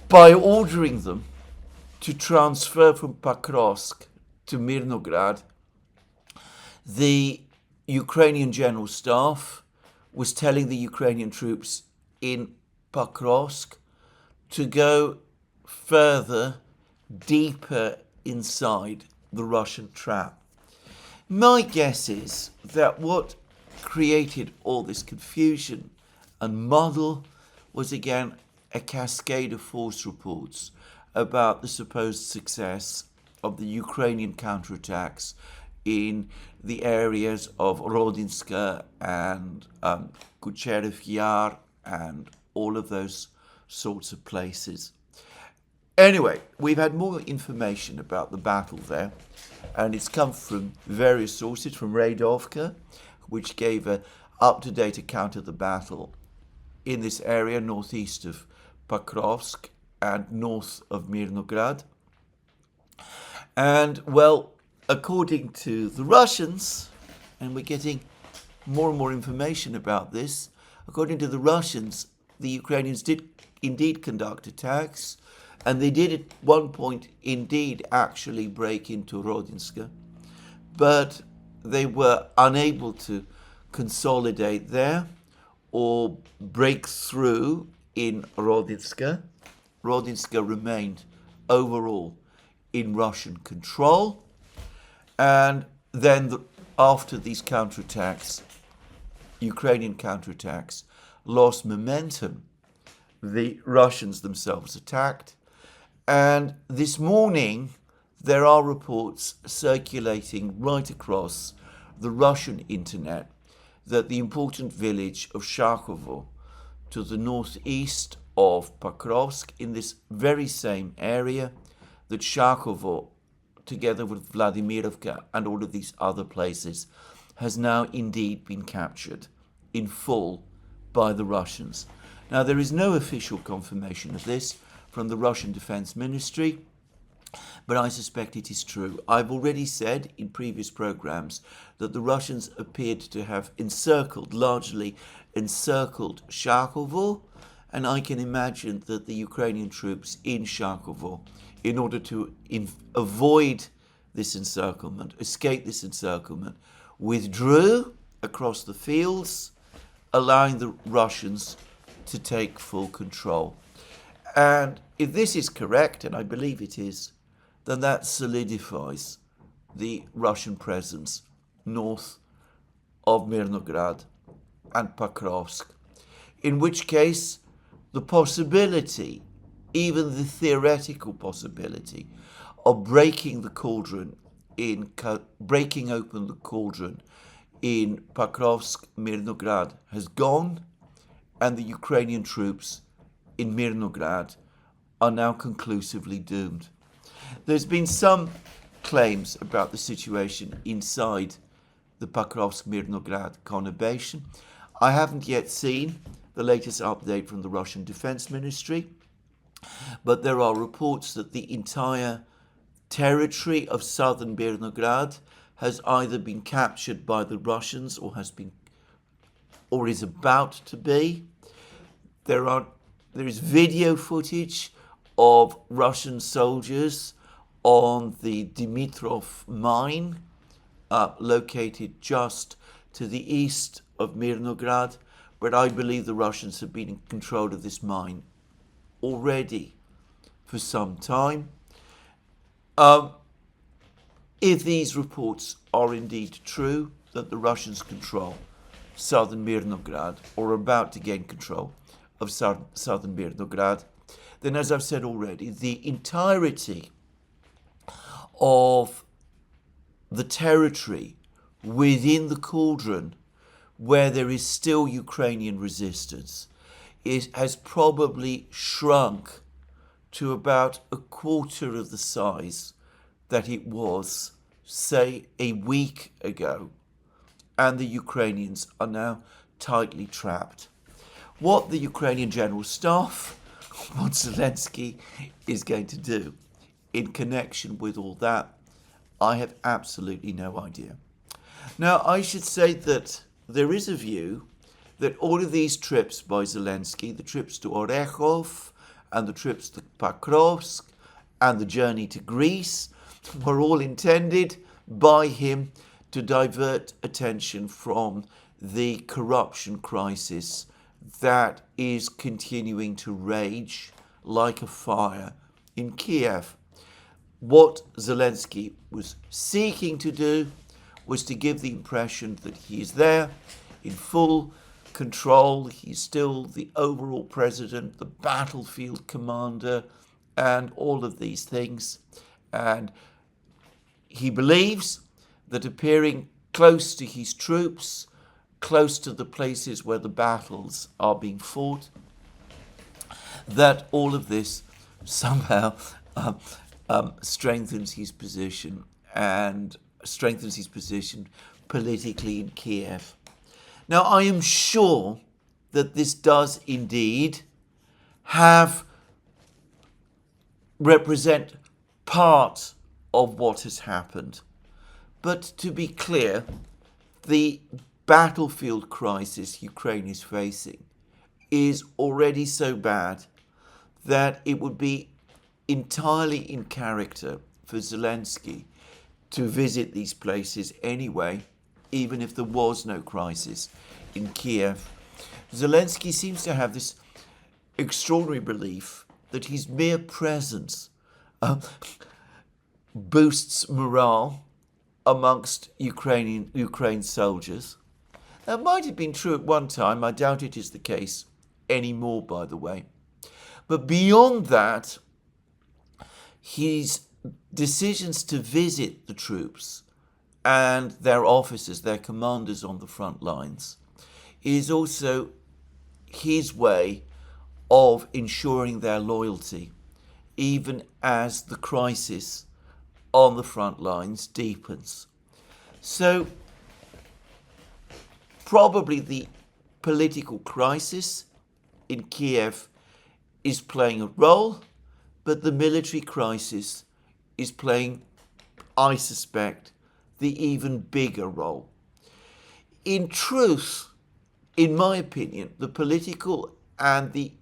by ordering them to transfer from Pokrovsk to Mirnograd, the Ukrainian General Staff was telling the Ukrainian troops in Pokrovsk to go further, deeper inside the Russian trap. My guess is that what created all this confusion and muddle was again a cascade of false reports about the supposed success of the Ukrainian counterattacks in the areas of Rodinska and Kucherev Yar and all of those sorts of places. Anyway, we've had more information about the battle there, and it's come from various sources, from Radovka, which gave an up-to-date account of the battle in this area northeast of Pokrovsk and north of Mirnograd. And, well, according to the Russians, and we're getting more and more information about this, according to the Russians, the Ukrainians did indeed conduct attacks, and they did at one point indeed actually break into Rodinska, but they were unable to consolidate there or break through in Rodinska. Rodinska remained overall in Russian control, and then after these counterattacks, Ukrainian counterattacks, lost momentum, the Russians themselves attacked. And this morning, there are reports circulating right across the Russian internet that the important village of Sharkovo, to the northeast of Pokrovsk, in this very same area, that Sharkovo, together with Vladimirovka and all of these other places, has now indeed been captured in full by the Russians. Now, there is no official confirmation of this from the Russian Defense Ministry, but I suspect it is true. I've already said in previous programs that the Russians appeared to have largely encircled Sharkovo, and I can imagine that the Ukrainian troops in Sharkovo, in order to avoid this encirclement, escape this encirclement, withdrew across the fields, allowing the Russians to take full control. And if this is correct, and I believe it is, then that solidifies the Russian presence north of Mirnograd and Pokrovsk, in which case the possibility, even the theoretical possibility, of breaking open the cauldron in Pokrovsk-Mirnograd has gone, and the Ukrainian troops in Mirnograd are now conclusively doomed. There's been some claims about the situation inside the Pokrovsk-Mirnograd conurbation. I haven't yet seen the latest update from the Russian Defense Ministry, but there are reports that the entire territory of southern Mirnograd has either been captured by the Russians or is about to be. There is video footage of Russian soldiers on the Dimitrov mine, located just to the east of Mirnograd, but I believe the Russians have been in control of this mine already for some time. If these reports are indeed true, that the Russians control southern Mirnograd or are about to gain control of southern Mirnograd, then as I've said already, the entirety of the territory within the cauldron where there is still Ukrainian resistance has probably shrunk to about a quarter of the size that it was, say, a week ago, and the Ukrainians are now tightly trapped. What the Ukrainian General Staff, what Zelensky is going to do in connection with all that, I have absolutely no idea. Now, I should say that there is a view that all of these trips by Zelensky, the trips to Oreov and the trips to Pokrovsk and the journey to Greece, were all intended by him to divert attention from the corruption crisis that is continuing to rage like a fire in Kiev. What Zelensky was seeking to do was to give the impression that he is there in full control. He's still the overall president, the battlefield commander, and all of these things. And he believes that appearing close to his troops, close to the places where the battles are being fought, that all of this somehow strengthens his position and strengthens his position politically in Kiev. Now, I am sure that this does indeed represent part of what has happened. But to be clear, the battlefield crisis Ukraine is facing is already so bad that it would be entirely in character for Zelensky to visit these places anyway, even if there was no crisis in Kiev. Zelensky seems to have this extraordinary belief that his mere presence boosts morale amongst Ukraine soldiers. That might have been true at one time. I doubt it is the case anymore, by the way. But beyond that, his decisions to visit the troops and their officers, their commanders on the front lines, is also his way of ensuring their loyalty, even as the crisis on the front lines deepens. So probably the political crisis in Kiev is playing a role, but the military crisis is playing, I suspect, the even bigger role. In truth, in my opinion, the political and the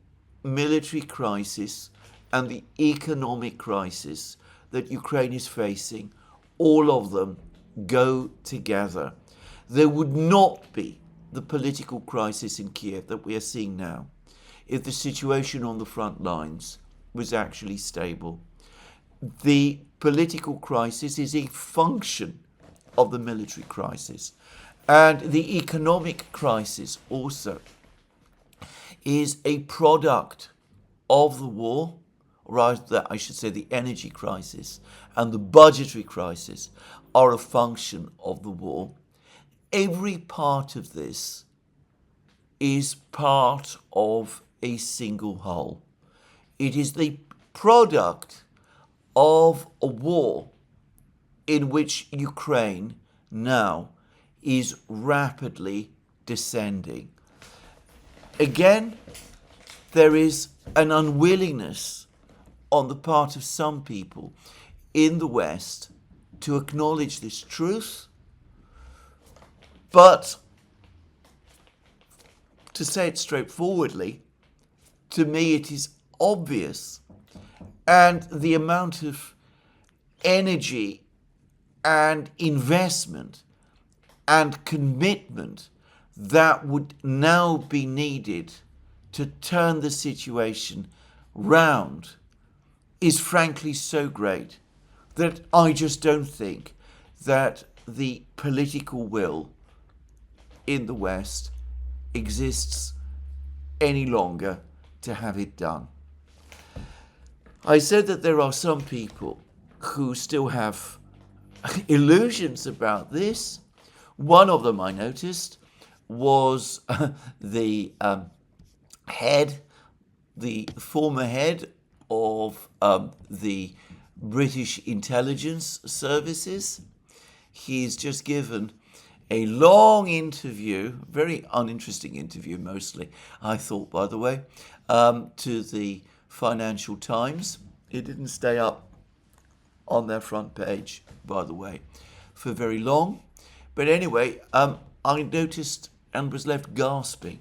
military crisis and the economic crisis that Ukraine is facing, all of them go together. There would not be the political crisis in Kiev that we are seeing now if the situation on the front lines was actually stable. The political crisis is a function of the military crisis, and the economic crisis also is a product of the war, or rather, I should say the energy crisis and the budgetary crisis are a function of the war. Every part of this is part of a single whole. It is the product of a war in which Ukraine now is rapidly descending. Again, there is an unwillingness on the part of some people in the West to acknowledge this truth, but to say it straightforwardly, to me it is obvious, and the amount of energy and investment and commitment that would now be needed to turn the situation round is frankly so great that I just don't think that the political will in the West exists any longer to have it done. I said that there are some people who still have illusions about this. One of them I noticed was the former head of the British intelligence services. He's just given a long interview, very uninteresting interview mostly, I thought, by the way, to the Financial Times. It didn't stay up on their front page, by the way, for very long. But anyway, I noticed and was left gasping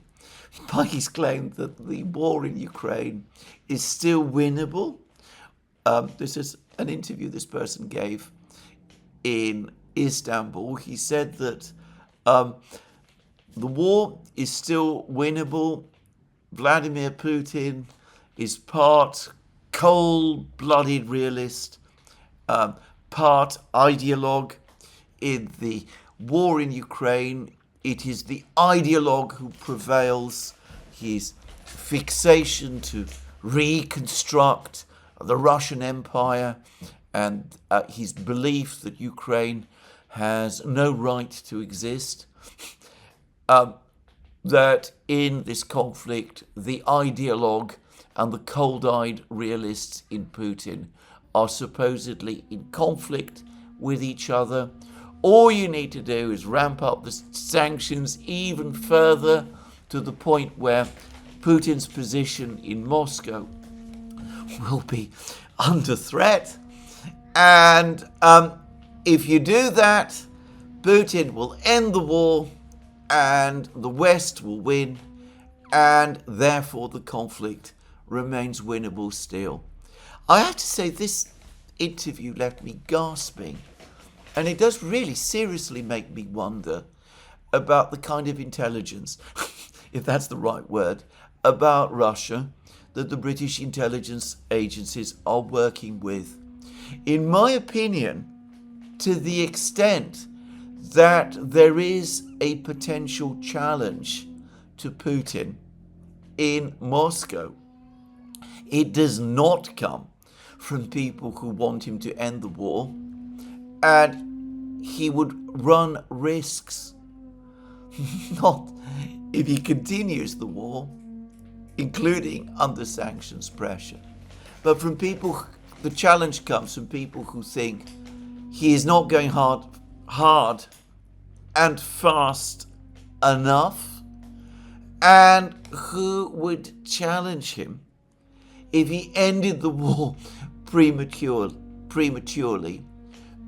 by his claim that the war in Ukraine is still winnable. This is an interview this person gave in Istanbul. He said that the war is still winnable. Vladimir Putin is part cold-blooded realist, part ideologue. In the war in Ukraine, it is the ideologue who prevails. His fixation to reconstruct the Russian Empire and his belief that Ukraine has no right to exist. That in this conflict, the ideologue and the cold-eyed realists in Putin are supposedly in conflict with each other. All you need to do is ramp up the sanctions even further to the point where Putin's position in Moscow will be under threat. And if you do that, Putin will end the war and the West will win, and therefore the conflict remains winnable still. I have to say, this interview left me gasping, and it does really seriously make me wonder about the kind of intelligence, if that's the right word, about Russia that the British intelligence agencies are working with. In my opinion, to the extent that there is a potential challenge to Putin in Moscow, it does not come from people who want him to end the war, and he would run risks, not if he continues the war, including under sanctions pressure, but from people. The challenge comes from people who think he is not going hard and fast enough, and who would challenge him if he ended the war prematurely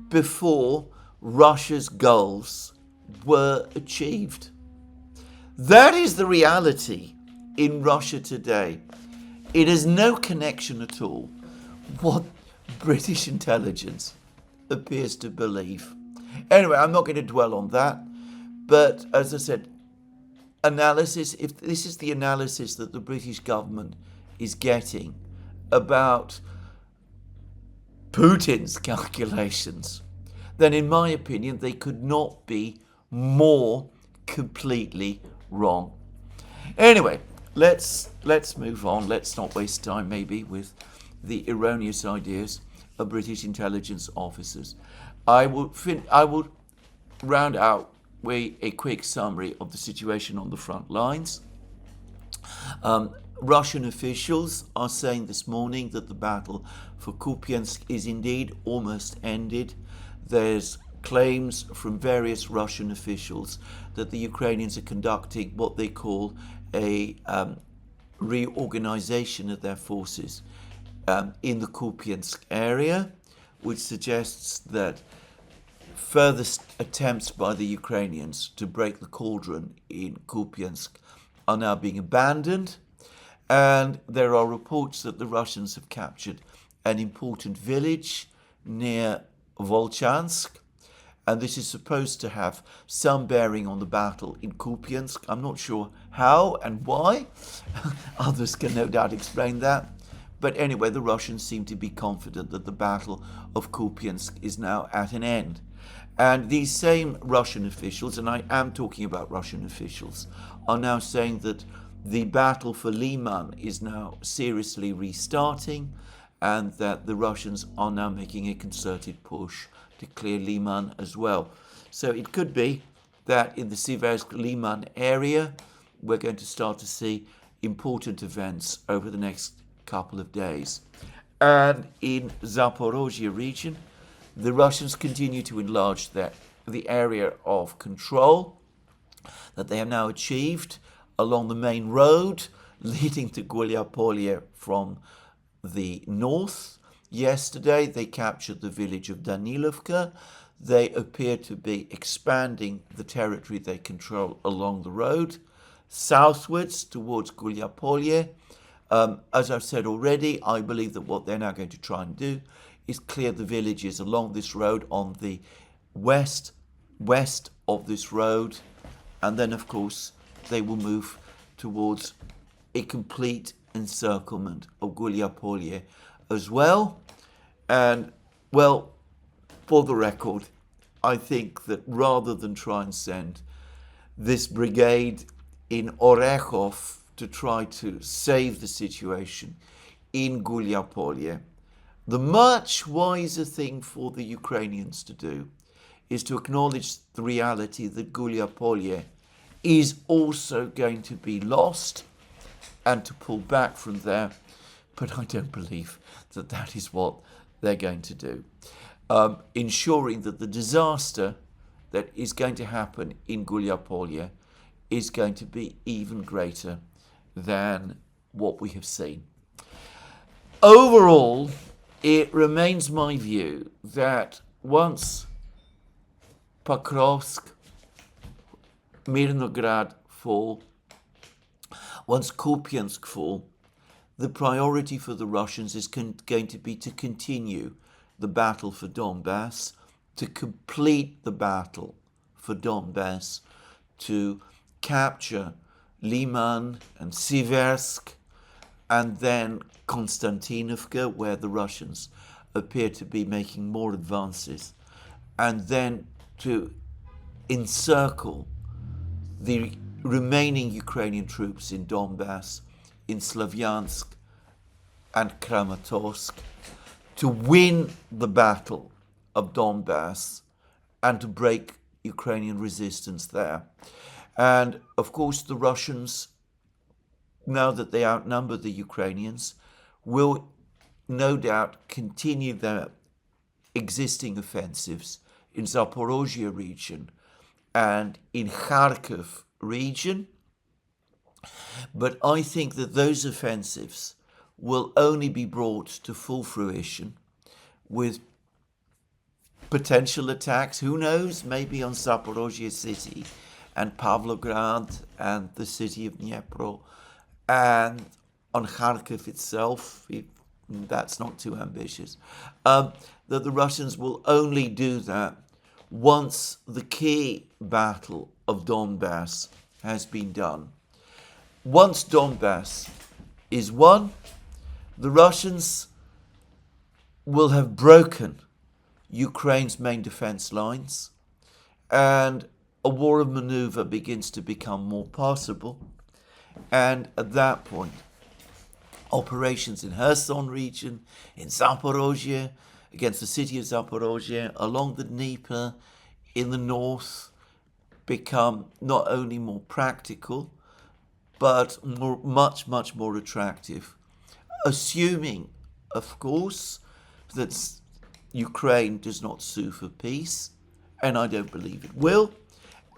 before Russia's goals were achieved. That is the reality in Russia today. It has no connection at all what British intelligence appears to believe. Anyway, I'm not going to dwell on that, but as I said, analysis, if this is the analysis that the British government is getting about Putin's calculations, then in my opinion they could not be more completely wrong. Anyway, let's move on. Let's not waste time maybe with the erroneous ideas of British intelligence officers. I will round out with a quick summary of the situation on the front lines. Russian officials are saying this morning that the battle for Kupiansk is indeed almost ended. There's claims from various Russian officials that the Ukrainians are conducting what they call a reorganization of their forces in the Kupiansk area, which suggests that further attempts by the Ukrainians to break the cauldron in Kupiansk are now being abandoned. And there are reports that the Russians have captured an important village near Volchansk. and this is supposed to have some bearing on the battle in Kupiansk. I'm not sure how and why. Others can no doubt explain that. But anyway, the Russians seem to be confident that the Battle of Kupiansk is now at an end. And these same Russian officials, and I am talking about Russian officials, are now saying that the battle for Liman is now seriously restarting, and that the Russians are now making a concerted push to clear Liman as well. So it could be that in the Siversk-Liman area, we're going to start to see important events over the next couple of days. And in Zaporozhye region, the Russians continue to enlarge the area of control that they have now achieved along the main road leading to Gulyapolye from the north. Yesterday, they captured the village of Danilovka. They appear to be expanding the territory they control along the road southwards towards Gulyapolye. As I've said already, I believe that what they're now going to try and do is clear the villages along this road on the west of this road, and then of course they will move towards a complete encirclement of Gulyapolye as well. And well, for the record, I think that rather than try and send this brigade in Oreov to try to save the situation in Gulyapolye, the much wiser thing for the Ukrainians to do is to acknowledge the reality that Gulyapolye is also going to be lost and to pull back from there. But I don't believe that that is what they're going to do. Ensuring that the disaster that is going to happen in Gulyapolye is going to be even greater than what we have seen. Overall, it remains my view that once Pokrovsk-Mirnograd fall, once Kupiansk fall, the priority for the Russians is going to be to continue the battle for Donbass, to complete the battle for Donbass, to capture Liman and Siversk, and then Konstantinovka, where the Russians appear to be making more advances, and then to encircle the remaining Ukrainian troops in Donbass, in Slavyansk and Kramatorsk, to win the battle of Donbass and to break Ukrainian resistance there. And of course, the Russians, now that they outnumber the Ukrainians, will no doubt continue their existing offensives in Zaporozhye region and in Kharkiv region. But I think that those offensives will only be brought to full fruition with potential attacks, who knows, maybe on Zaporozhye city and Pavlograd and the city of Dnipro, and on Kharkiv itself, if that's not too ambitious, that the Russians will only do that once the key battle of Donbass has been done. Once Donbass is won, the Russians will have broken Ukraine's main defense lines, and a war of maneuver begins to become more possible. And at that point, operations in Kherson region, in Zaporozhye, against the city of Zaporozhye, along the Dnieper, in the north, become not only more practical, but much more attractive. Assuming, of course, that Ukraine does not sue for peace, and I don't believe it will,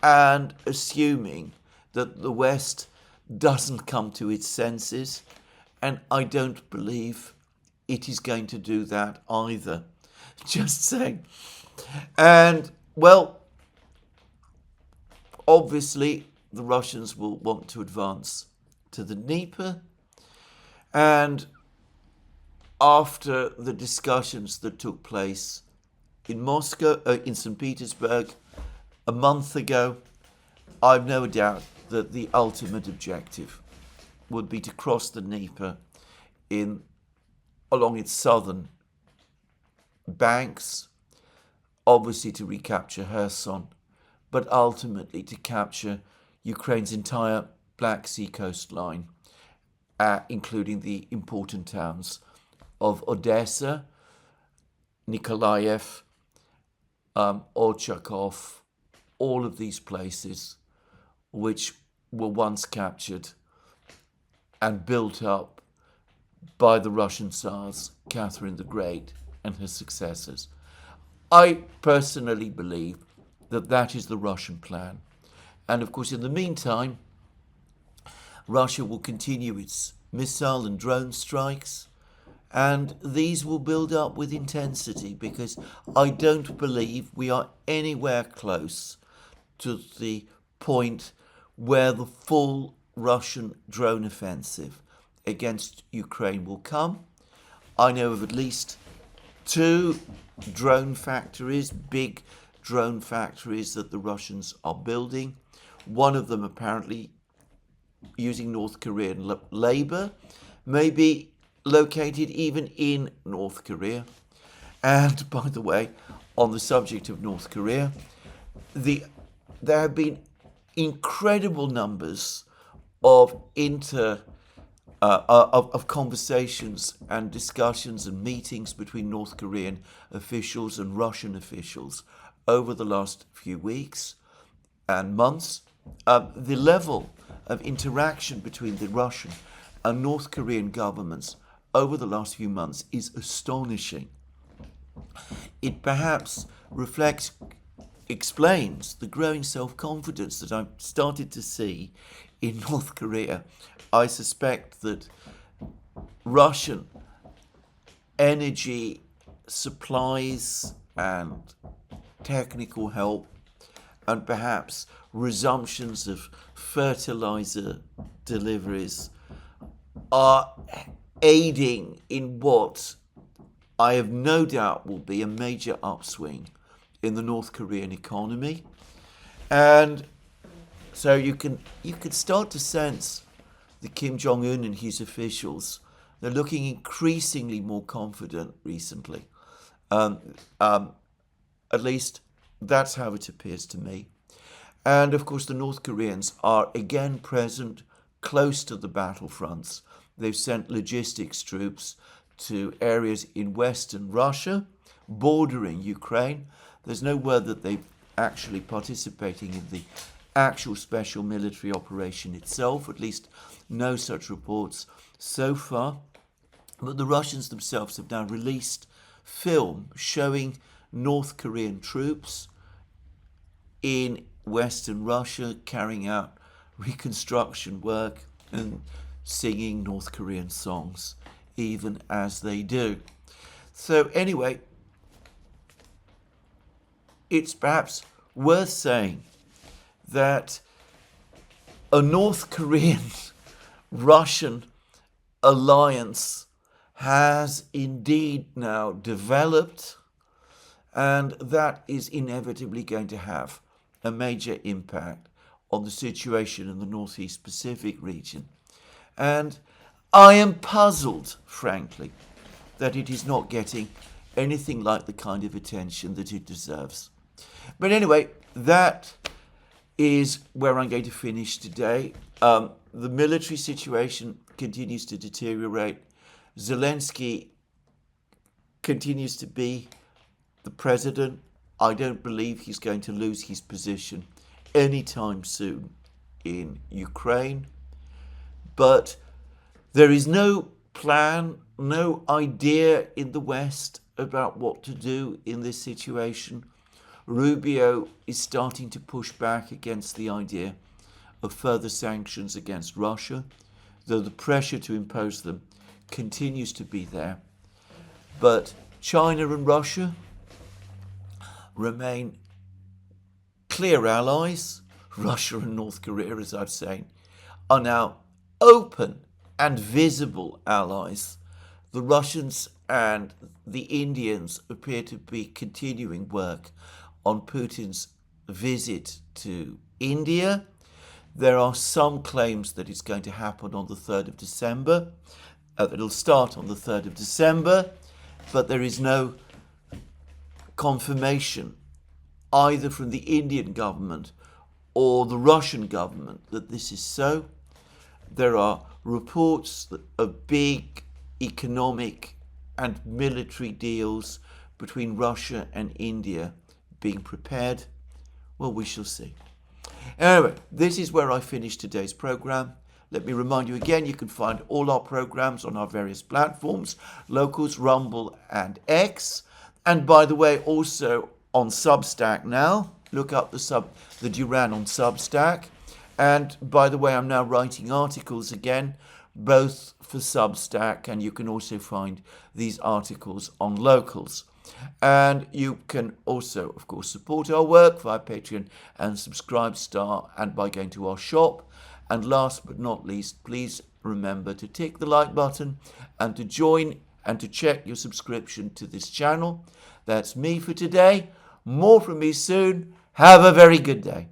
and assuming that the West doesn't come to its senses, and I don't believe it is going to do that either. Just saying. And, well, obviously the Russians will want to advance to the Dnieper, and after the discussions that took place in Moscow, in St. Petersburg, a month ago, I've no doubt that the ultimate objective would be to cross the Dnieper along its southern banks, obviously to recapture Kherson, but ultimately to capture Ukraine's entire Black Sea coastline, including the important towns of Odessa, Nikolaev, Ochakov, all of these places which were once captured and built up by the Russian Tsars, Catherine the Great and her successors. I personally believe that that is the Russian plan. And of course, in the meantime, Russia will continue its missile and drone strikes, and these will build up with intensity, because I don't believe we are anywhere close to the point where the full Russian drone offensive against Ukraine will come. I know of at least 2 drone factories, big drone factories that the Russians are building. One of them apparently using North Korean labor, may be located even in North Korea. And by the way, on the subject of North Korea, there have been incredible numbers of conversations and discussions and meetings between North Korean officials and Russian officials over the last few weeks and months. The level of interaction between the Russian and North Korean governments over the last few months is astonishing. It perhaps explains the growing self-confidence that I've started to see in North Korea. I suspect that Russian energy supplies and technical help, and perhaps resumptions of fertilizer deliveries, are aiding in what I have no doubt will be a major upswing in the North Korean economy. And so you can start to sense that Kim Jong-un and his officials, they're looking increasingly more confident recently. At least that's how it appears to me. And of course, the North Koreans are again present close to the battlefronts. They've sent logistics troops to areas in western Russia, bordering Ukraine. There's no word that they're actually participating in the actual special military operation itself, at least no such reports so far. But the Russians themselves have now released film showing North Korean troops in Western Russia carrying out reconstruction work and singing North Korean songs, even as they do. So anyway, it's perhaps worth saying that a North Korean-Russian alliance has indeed now developed, and that is inevitably going to have a major impact on the situation in the Northeast Pacific region. And I am puzzled, frankly, that it is not getting anything like the kind of attention that it deserves. But anyway, that is where I'm going to finish today. The military situation continues to deteriorate. Zelensky continues to be the president. I don't believe he's going to lose his position anytime soon in Ukraine. But there is no plan, no idea in the West about what to do in this situation. Rubio is starting to push back against the idea of further sanctions against Russia, though the pressure to impose them continues to be there. But China and Russia remain clear allies. Russia and North Korea, as I've said, are now open and visible allies. The Russians and the Indians appear to be continuing work on Putin's visit to India. There are some claims that it's going to happen on the 3rd of December. It'll start on the 3rd of December, but there is no confirmation either from the Indian government or the Russian government that this is so. There are reports of big economic and military deals between Russia and India being prepared. Well, we shall see. Anyway, this is where I finish today's program. Let me remind you again, you can find all our programs on our various platforms, Locals, Rumble and X. And by the way, also on Substack now. Look up the Duran on Substack. And by the way, I'm now writing articles again, both for Substack, and you can also find these articles on Locals. And you can also, of course, support our work via Patreon and Subscribestar and by going to our shop. And last but not least, please remember to tick the like button and to join and to check your subscription to this channel. That's me for today. More from me soon. Have a very good day.